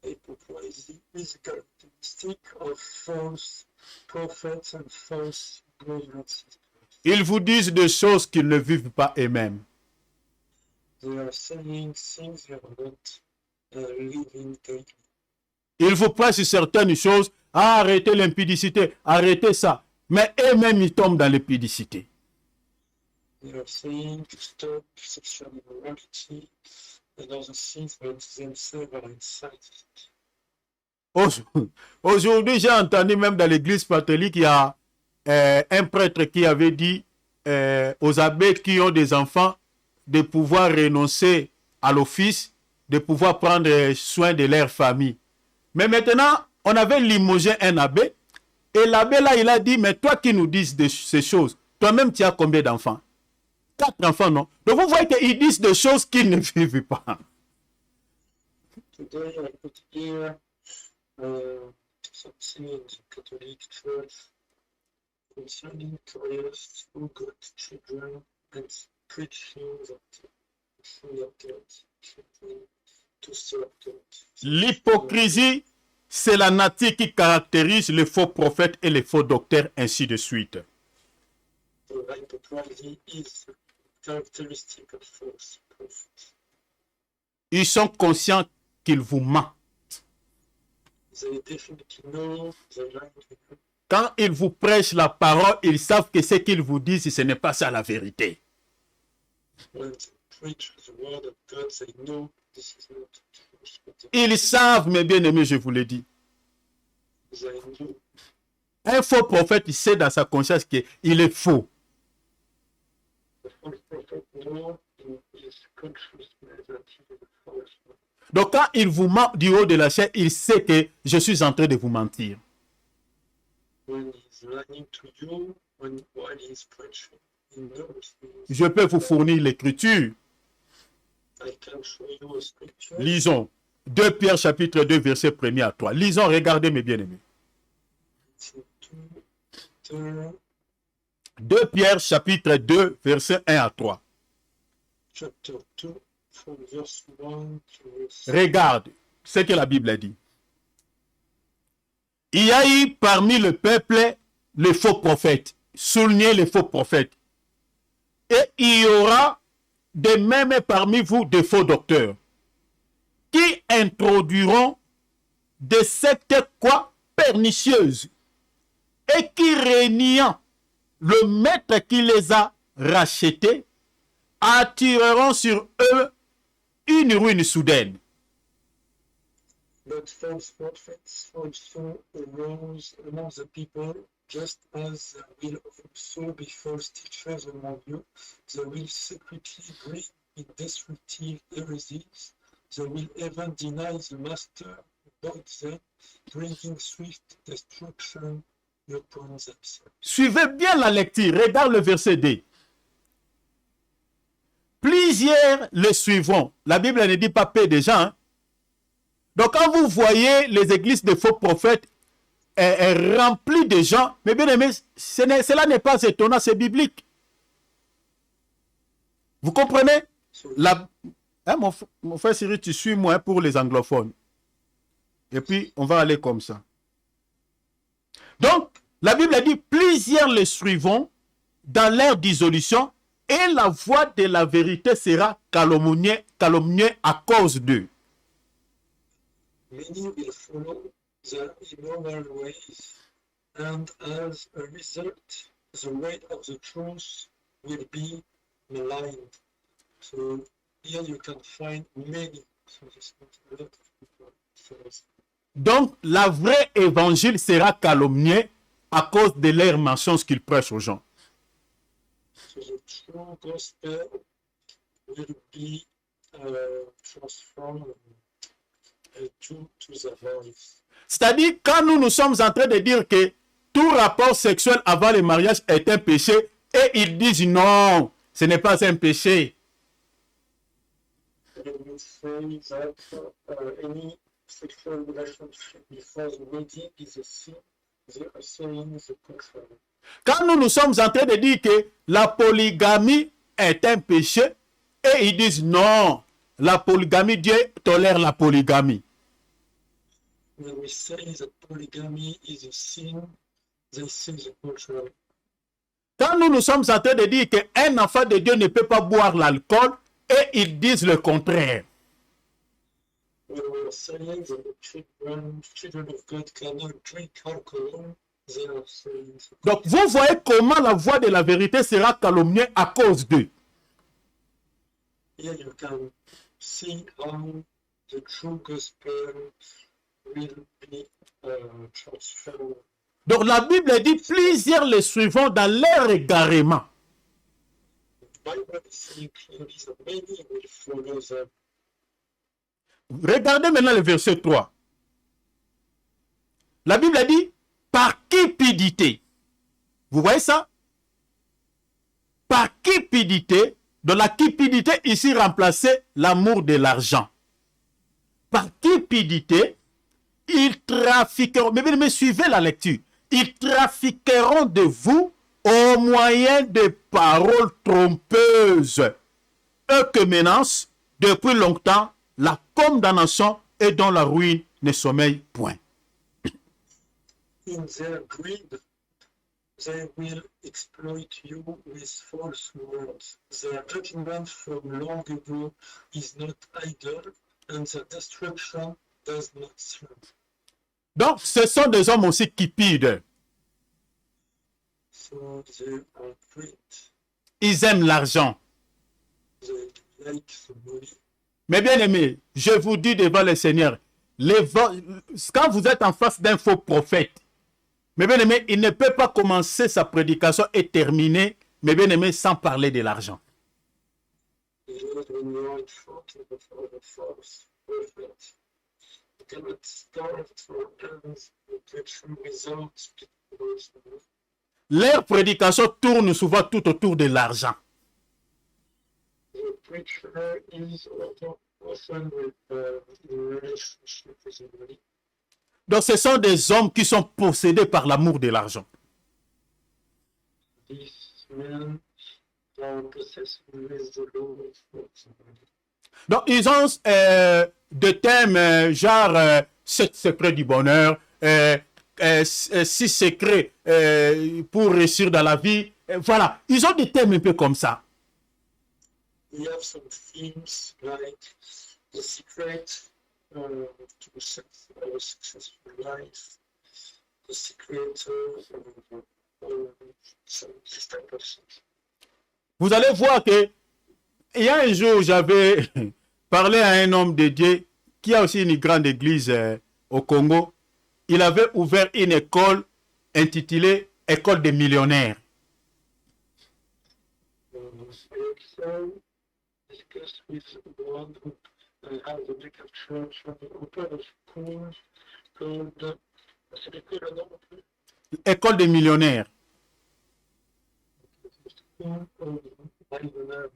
S2: Hypocrisy is a characteristic of false prophets and false brothers and sisters.
S1: Ils vous disent des choses qu'ils ne vivent pas eux-mêmes.
S2: They are saying things they are not living daily.
S1: Ils vous prêchent certaines choses. Ah, arrêtez l'impudicité, arrêtez ça. Mais eux-mêmes, ils tombent dans l'impudicité.
S2: They are saying to stop sexual immorality and other things, but themselves are inside it.
S1: Aujourd'hui, j'ai entendu même dans l'église catholique, il y a un prêtre qui avait dit aux abbés qui ont des enfants de pouvoir renoncer à l'office, de pouvoir prendre soin de leur famille. Mais maintenant, on avait limogé un abbé et l'abbé là, il a dit, mais toi qui nous dis ces choses, toi-même tu as combien d'enfants? 4 enfants, non? Donc vous voyez qu'ils disent des choses qu'ils ne vivent pas.
S2: Today I put here something in the Catholic Church concerning prayers who got children and preaching that free of debt, children to serve God.
S1: L'hypocrisie, c'est la nature qui caractérise les faux prophètes et les faux docteurs, ainsi de suite.
S2: The hypocrisy is a characteristic of false prophets.
S1: Ils sont conscients qu'ils vous mentent.
S2: They definitely know they lie to you.
S1: Quand ils vous prêchent la parole, ils savent que ce qu'ils vous disent, ce n'est pas ça la vérité.
S2: When they preach the word of God, they know this is not true.
S1: Ils savent, mes bien-aimés, je vous l'ai dit.
S2: They know.
S1: Un faux prophète, il sait dans sa conscience qu'il est faux.
S2: The false prophet know in his consciousness that he is a false one.
S1: Donc quand il vous ment du haut de la chair, il sait que je suis en train de vous mentir.
S2: When he's lying to you, while he's preaching, he knows
S1: Je peux vous fournir l'écriture.
S2: I can show you a scripture.
S1: Lisons 2 Pierre chapitre 2 verset 1 à 3. Lisons, regardez mes bien-aimés.
S2: It's in
S1: 2 Pierre chapitre 2 verset 1 à 3.
S2: chapter 2, from verse 1 to verse
S1: Regarde ce que la Bible a dit. Il y a eu parmi le peuple les faux prophètes. Soulignez les faux prophètes. Et il y aura de même parmi vous des faux docteurs qui introduiront des sectes quoi pernicieuses et qui régnant le maître qui les a rachetés attireront sur eux une ruine soudaine.
S2: But false prophets also arose among the people, just as there will also be false teachers among you. They will secretly bring in destructive heresies. They will even deny the master about them, bringing swift destruction upon themselves.
S1: Suivez bien la lecture. Regarde le verset 2. Plusieurs le suivront. La Bible ne dit pas peu de gens. Hein? Donc quand vous voyez les églises de faux prophètes remplies de gens, mais bien aimé, cela n'est pas étonnant, c'est biblique. Vous comprenez? Hein, mon frère Cyril, tu suis moi pour les anglophones. Et puis, on va aller comme ça. Donc, la Bible a dit, plusieurs le suivront dans leur dissolution et la voix de la vérité sera calomniée à cause d'eux.
S2: Many will follow the immoral ways, and as a result, the way of the truth will be maligned. So here you can find many. So there's not a lot of people.
S1: Donc, la vraie évangile sera calomniée à cause de leurs mensonges qu'ils prêchent aux gens.
S2: So the true gospel will be transformed to the voice.
S1: C'est-à-dire, quand nous sommes en train de dire que tout rapport sexuel avant le mariage est un péché, et ils disent non, ce n'est pas un péché.
S2: When we say that any sexual relationship before the wedding is a sin, they are saying the contrary.
S1: Quand nous sommes en train de dire que la polygamie est un péché, et ils disent non, la polygamie, Dieu tolère la polygamie.
S2: When we say that polygamy is a sin, they say the contrary.
S1: Quand nous sommes en train de dire qu'un enfant de Dieu ne peut pas boire l'alcool, et ils disent le contraire.
S2: When we are saying that the children of God cannot drink alcohol, they are saying the contrary.
S1: Donc, vous voyez comment la voix de la vérité sera calomniée à cause d'eux.
S2: Here you can see how the true gospel will be transformed.
S1: Donc, la Bible dit plusieurs les suivront dans leur égarement.
S2: The Bible is saying clearly that many will follow them.
S1: Regardez maintenant le verset 3. La Bible a dit par cupidité. Vous voyez ça? Par cupidité. Donc la cupidité ici remplaçait l'amour de l'argent. Par cupidité, ils trafiqueront. Mais suivez la lecture. Ils trafiqueront de vous au moyen de paroles trompeuses. Eux que menacent depuis longtemps la condamnation et dont la ruine ne sommeille point.
S2: In their greed, they will exploit you with false words. Their judgment from long ago is not idle, and their destruction does not serve.
S1: Donc, ce sont des hommes aussi cupides.
S2: So they are great.
S1: Ils aiment l'argent.
S2: They like the money.
S1: Mais bien aimé, je vous dis devant le Seigneur, quand vous êtes en face d'un faux prophète, mais bien aimé, il ne peut pas commencer sa prédication et terminer, mais bien aimé, sans parler de l'argent.
S2: When you are in front of a false perfect. You cannot start or end the preacher without speaking about it.
S1: Leur prédication tourne souvent tout autour de l'argent.
S2: The preacher is often with the relationship with the money.
S1: Donc ce sont des hommes qui sont possédés par l'amour de l'argent.
S2: These men are possessed with the law of the money.
S1: Donc ils ont des thèmes genre 7 secrets du bonheur, 6 secrets pour réussir dans la vie. Voilà, ils ont des thèmes un peu comme ça.
S2: We have some themes like the secret to a successful life, the secret some this type of things.
S1: Vous allez voir que il y a un jour, j'avais parlé à un homme de Dieu qui a aussi une grande église au Congo. Il avait ouvert une école intitulée École des millionnaires.
S2: I discussed with one who has a big church and open a school called c'est l'école le nom un peu?
S1: École des millionnaires.
S2: School of Millionaire.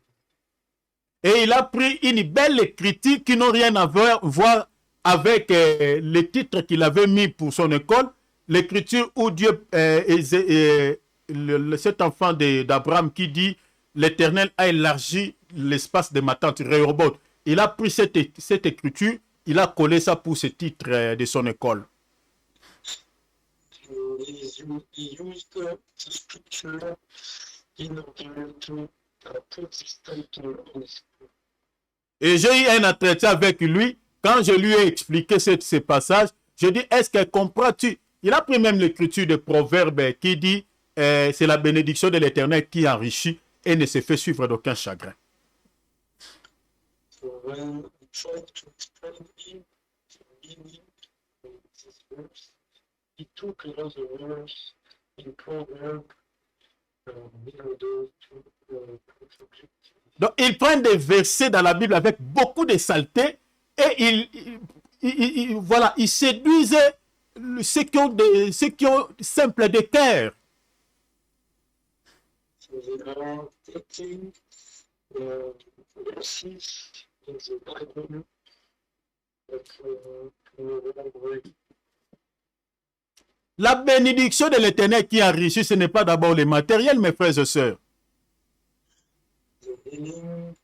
S1: Et il a pris une belle écriture qui n'a rien à voir avec les titres qu'il avait mis pour son école. L'écriture où Dieu, cet enfant d'Abraham qui dit « L'Éternel a élargi l'espace de ma tente Rehoboth ». Il a pris cette écriture, il a collé ça pour ce titre de son école.
S2: He used the scripture in order to put this title on his school.
S1: Et j'ai eu un entretien avec lui. Quand je lui ai expliqué ces passages, je dis, est-ce qu'elle comprend-tu? Il a pris même l'écriture de Proverbe qui dit, c'est la bénédiction de l'Éternel qui enrichit et ne se fait suivre d'aucun chagrin.
S2: So when I tried to explain him the meaning of this verse, he took another verse in Proverb in order to project.
S1: Donc, il prend des versets dans la Bible avec beaucoup de saleté et voilà, il séduisait ceux qui ont simple de cœur.
S2: So they are taking verses in the Bible that in a wrong way.
S1: La bénédiction de l'Éternel qui enrichit, ce n'est pas d'abord le matériel, mes frères et sœurs.
S2: The meaning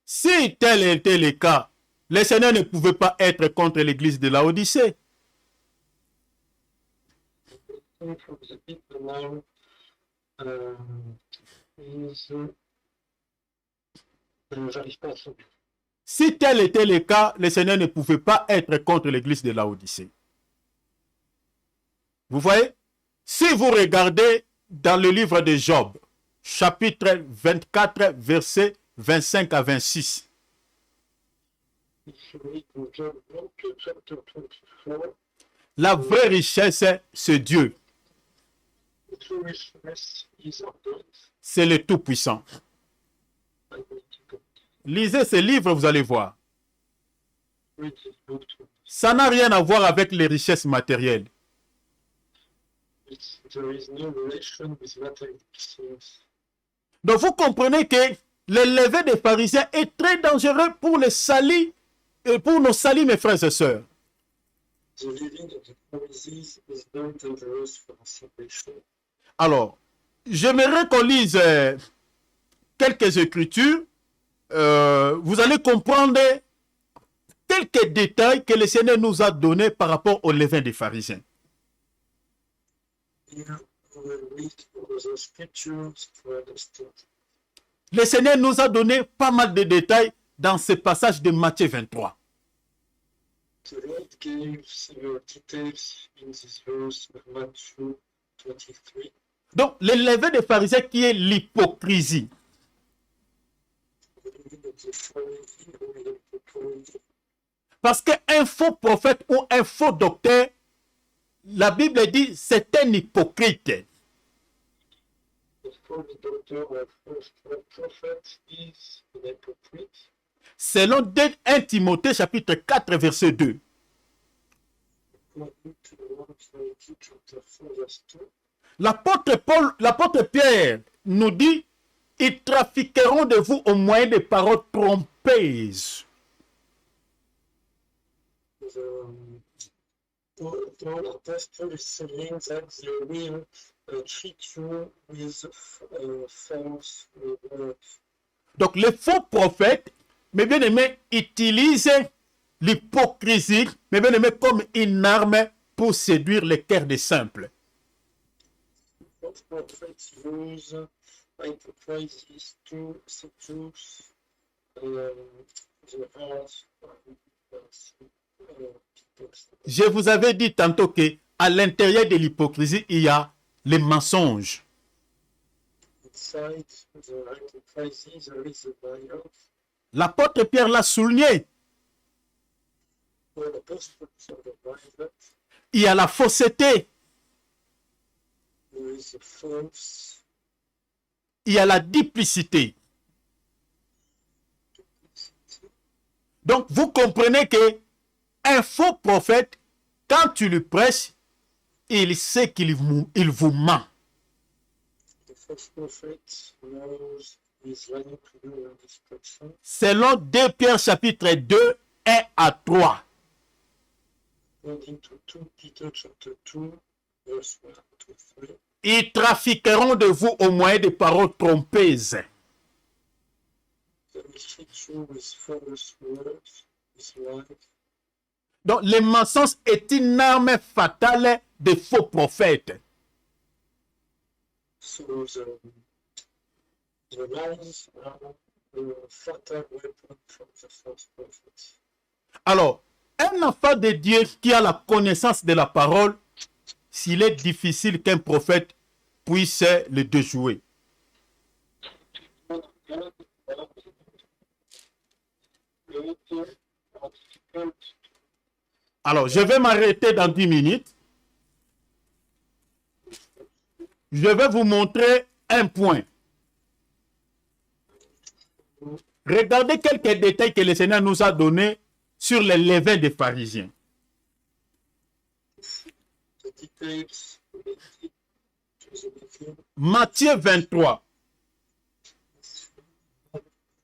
S1: Si tel était le cas, le Seigneur ne pouvait pas être contre l'église de Laodicée.
S2: from the people now is j'arrive pas à trouver.
S1: Si tel était le cas, le Seigneur ne pouvait pas être contre l'église de Laodicée. Vous voyez? Si vous regardez dans le livre de Job, chapitre 24, versets 25 à 26,
S2: If you read in Job chapter 24,
S1: la vraie richesse, c'est Dieu.
S2: the true richness is of God.
S1: C'est le Tout-Puissant.
S2: Almighty God.
S1: Lisez ce livre, vous allez voir.
S2: Read this book too.
S1: Ça n'a rien à voir avec les richesses matérielles.
S2: There is no relation with material things.
S1: Donc vous comprenez que le lever des pharisiens est très dangereux pour les salis et pour nos salis, mes frères et sœurs.
S2: The living of the Pharisees is very dangerous for salvation.
S1: Alors, j'aimerais qu'on lise quelques écritures. Vous allez comprendre quelques détails que le Seigneur nous a donnés par rapport au levain des pharisiens.
S2: Here we will read the scriptures to understand.
S1: Le Seigneur nous a donné pas mal de détails dans ce passage de Matthieu 23.
S2: The Lord gave several details in this verse of Matthew 23.
S1: Donc, le levain des pharisiens qui est l'hypocrisie.
S2: The living of the Pharisee who is hypocrisy.
S1: Parce qu'un faux prophète ou un faux docteur, la Bible dit c'est un hypocrite.
S2: The false doctor or false prophet is an hypocrite.
S1: Selon 1 Timothée chapitre 4 verset 2.
S2: According to 1 Timothy chapter 4 verse 2.
S1: L'apôtre Pierre nous dit, ils trafiqueront de vous au moyen de paroles trompeuses.
S2: Paul apostle is saying that they will treat you with false words.
S1: Donc les faux prophètes, mes bien-aimés, utilisent l'hypocrisie, mes bien-aimés, comme une arme pour séduire les cœurs des simples.
S2: False prophets use hypocrisies to seduce the hearts of people.
S1: Je vous avais dit tantôt que à l'intérieur de l'hypocrisie, il y a les mensonges.
S2: Inside the hypocrisy, there is a liar.
S1: L'apôtre Pierre l'a souligné.
S2: Paul apostle underlined that
S1: Il y a la fausseté,
S2: there is a false
S1: il y a la duplicité. Donc, vous comprenez que un faux prophète, quand tu lui prêches, il sait qu'il vous ment.
S2: the false prophet knows his lying to you and destruction.
S1: Selon 2 Pierre chapitre 2, 1 à 3.
S2: According to 2 Peter chapter 2, verse 1 to 3.
S1: Ils trafiqueront de vous au moyen de paroles trompeuses.
S2: They will treat you with false words, with lies.
S1: Donc, le mensonge est une arme fatale des faux prophètes.
S2: So the lies are a fatal weapon from the false prophets.
S1: Alors, un enfant de Dieu qui a la connaissance de la parole, s'il est difficile qu'un prophète puisse le déjouer. Alors, je vais m'arrêter dans 10 minutes. Je vais vous montrer un point. Regardez quelques détails que le Seigneur nous a donnés sur les levains des pharisiens.
S2: The details related to the living
S1: Matthieu 23,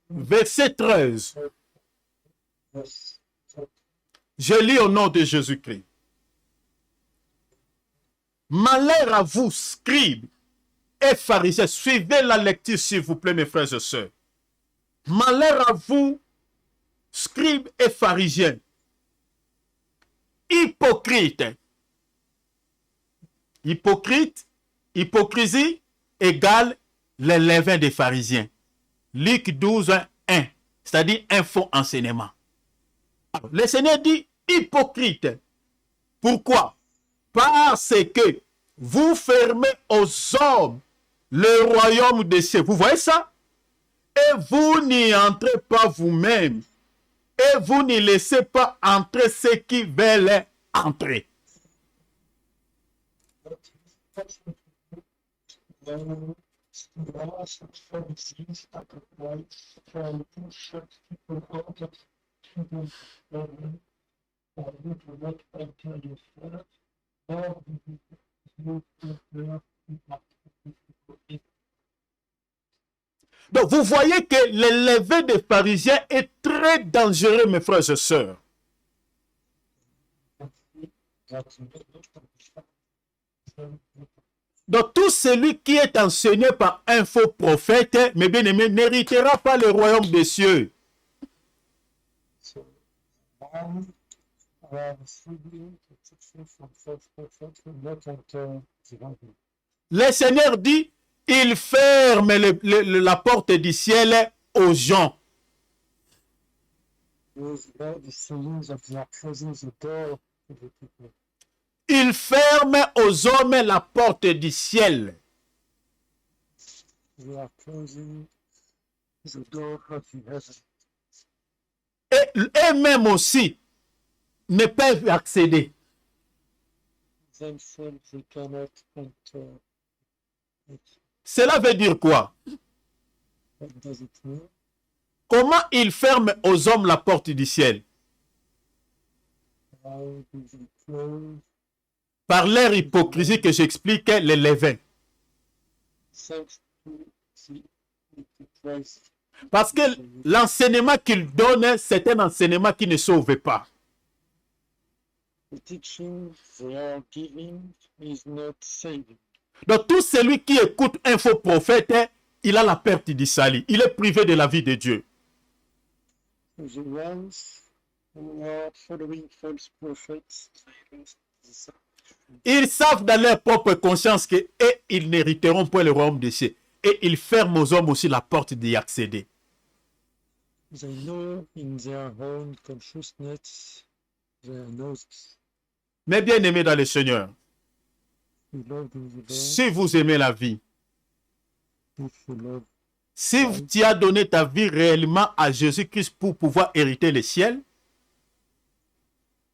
S1: verset 13.
S2: verse
S1: Je lis au nom de Jésus-Christ. Malheur à vous, scribes et pharisiens. Suivez la lecture, s'il vous plaît, mes frères et sœurs. Malheur à vous, scribes et pharisiens. Hypocrites. Hypocrite, hypocrisie égale les levains des pharisiens. Luc 12, 1. C'est-à-dire un faux enseignement. Alors, le Seigneur dit hypocrite. Pourquoi? Parce que vous fermez aux hommes le royaume des cieux. Vous voyez ça? Et vous n'y entrez pas vous-même. Et vous n'y laissez pas entrer ceux qui veulent entrer.
S2: Then the laws of Pharisees are right from to shut people out of kingdom of heaven, or you do not enter yourself, nor do you prepare people.
S1: Donc, vous voyez que le levain des pharisiens est très dangereux, mes frères et sœurs. Donc, tout celui qui est enseigné par un faux prophète, mes bien-aimés, n'héritera pas le royaume des cieux.
S2: So, one receiving the teaching from false prophets will not enter the heaven.
S1: Le Seigneur dit, il ferme la porte du ciel aux gens.
S2: With God is saying that they are closing the door to the people.
S1: Il ferme aux hommes la porte du ciel.
S2: They are closing the door of the heaven.
S1: Et eux-mêmes aussi ne peuvent accéder.
S2: Themselves they cannot enter it.
S1: Cela veut dire quoi?
S2: What does it mean?
S1: Comment il ferme aux hommes la porte du ciel?
S2: How does it close?
S1: Par leur hypocrisie que j'expliquais, les levains.
S2: Thanks to Christ.
S1: Parce que l'enseignement qu'il donne, c'est un enseignement qui ne sauve pas.
S2: The teaching they are giving is not saving.
S1: Donc tout celui qui écoute un faux prophète, il a la perte du salut. Il est privé de la vie de Dieu.
S2: The ones who are following false prophets, they lost the salvation.
S1: Ils savent dans leur propre conscience que et ils n'hériteront pas le royaume des cieux. Et ils ferment aux hommes aussi la porte d'y accéder.
S2: They know in their own consciousness, they know this.
S1: Mais bien aimés dans le Seigneur,
S2: You love in the Lord,
S1: si vous aimez la vie,
S2: if you love,
S1: si tu as donné ta vie réellement à Jésus-Christ pour pouvoir hériter le ciel,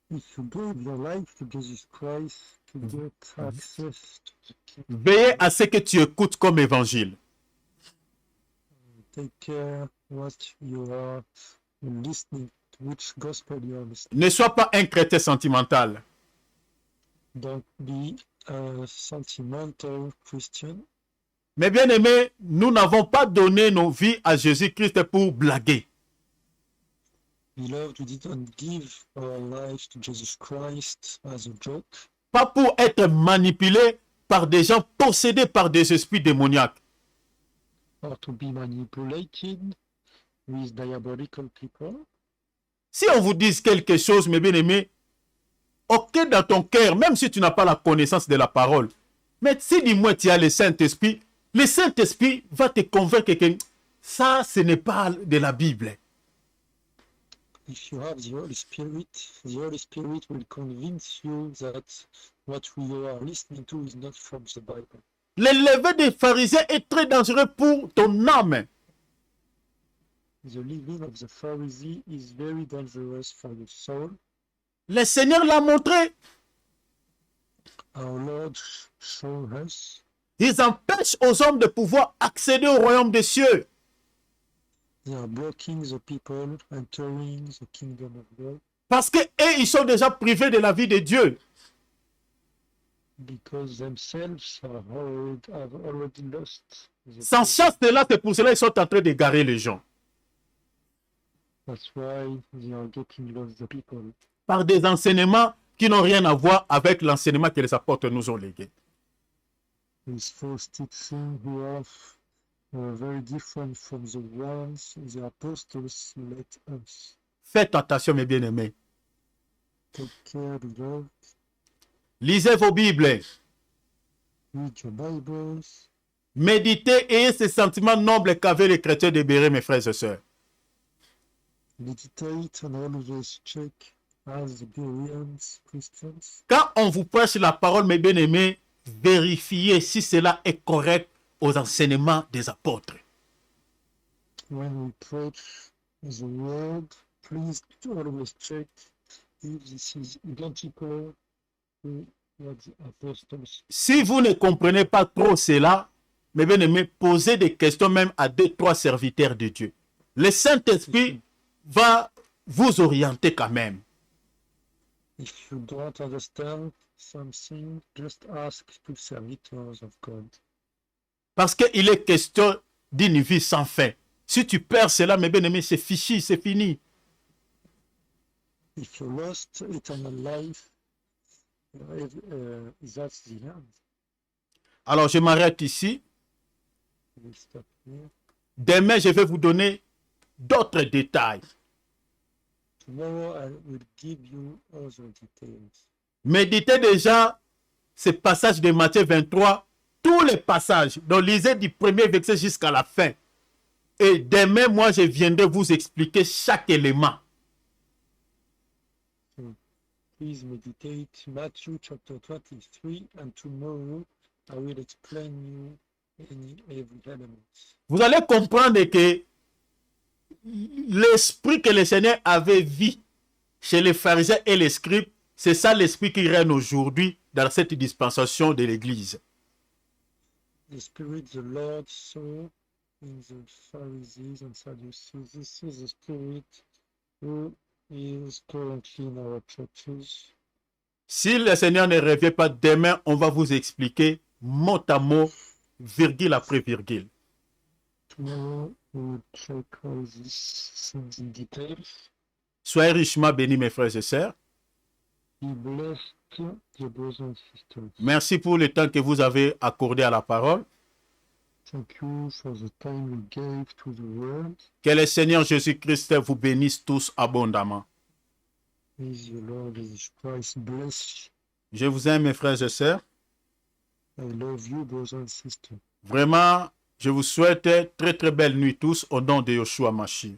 S2: if you gave your life to Jesus Christ to get access to the kingdom,
S1: veillez à ce que tu écoutes comme évangile.
S2: take care what you are listening to, which gospel you are listening.
S1: Ne sois pas un chrétien sentimental.
S2: Don't be a sentimental Christian.
S1: Mais bien aimés, nous n'avons pas donné nos vies à Jésus-Christ pour blaguer.
S2: Beloved, we didn't give our lives to Jesus Christ as a joke,
S1: Pas pour être manipulés par des gens possédés par des esprits démoniaques.
S2: or to be manipulated with diabolical people.
S1: Si on vous dit quelque chose, mes bien-aimés, ok dans ton cœur, même si tu n'as pas la connaissance de la parole, mais si dis-moi tu as le Saint-Esprit va te convaincre que ça, ce n'est pas de la Bible.
S2: If you have the Holy Spirit will convince you that what we are listening to is not from the Bible.
S1: Le lever des pharisiens est très dangereux pour ton âme.
S2: The living of the Pharisee is very dangerous for your soul.
S1: Le Seigneur l'a montré.
S2: Our Lord showed us
S1: Ils empêchent aux hommes de pouvoir accéder au royaume des cieux.
S2: they are blocking the people entering the kingdom of God
S1: Parce que eux, ils sont déjà privés de la vie de Dieu.
S2: because themselves have already lost the
S1: Sans chance de là, c'est pour cela qu'ils sont en train d'égarer les gens.
S2: That's why they are getting lost, the people.
S1: Par des enseignements qui n'ont rien à voir avec l'enseignement que les apôtres nous ont légué.
S2: These false teaching who are very different from the ones the apostles let us.
S1: Faites attention, mes bien-aimés.
S2: Take care, beloved.
S1: Lisez vos Bibles.
S2: Read your Bibles.
S1: Méditez et ayez ces sentiments nobles qu'avaient les chrétiens de Béret, mes frères et sœurs.
S2: Meditate and always check as the Bereans Christians.
S1: Quand on vous prêche la parole, mes bien-aimés, vérifiez si cela est correct aux enseignements des apôtres.
S2: When we preach the word, please always check if this is identical to what the apostles.
S1: Si vous ne comprenez pas trop cela, mes bien-aimés, posez des questions même à 2-3 serviteurs de Dieu. Le Saint-Esprit va vous orienter quand même.
S2: If you don't understand something, just ask to servitors of God.
S1: Parce qu'il est question d'une vie sans fin. Si tu perds cela, mes bien-aimés, c'est fichu, c'est fini.
S2: If you lost eternal life, that's the end.
S1: Alors, je m'arrête ici.
S2: We'll stop here.
S1: Demain, je vais vous donner d'autres détails.
S2: Tomorrow I will give you other details.
S1: Méditez déjà ces passages de Matthieu 23, tous les passages. Donc, lisez du premier verset jusqu'à la fin. Et demain, moi, je viendrai vous expliquer chaque élément.
S2: Please meditate Matthew chapter 23 and tomorrow I will explain you every element.
S1: Vous allez comprendre que l'esprit que le Seigneur avait vu chez les pharisiens et les scribes, c'est ça l'esprit qui règne aujourd'hui dans cette dispensation de l'Église.
S2: the Spirit the Lord saw in the Pharisees and Sadducees. This is the Spirit who is currently in our churches.
S1: Si le Seigneur ne revient pas demain, on va vous expliquer mot à mot, virgule après virgule.
S2: Tomorrow we will check all these things in detail.
S1: Soyez richement bénis, mes frères et sœurs.
S2: Be blessed, dear brothers and sisters.
S1: Merci pour le temps que vous avez accordé à la parole.
S2: Thank you for the time you gave to the word.
S1: Que le Seigneur Jésus-Christ vous bénisse tous abondamment.
S2: May the Lord Jesus Christ bless
S1: Je vous aime, mes frères et sœurs.
S2: you. I love you, brothers and sisters.
S1: Vraiment, je vous souhaite très très belle nuit tous au nom de Yoshua Mashiach.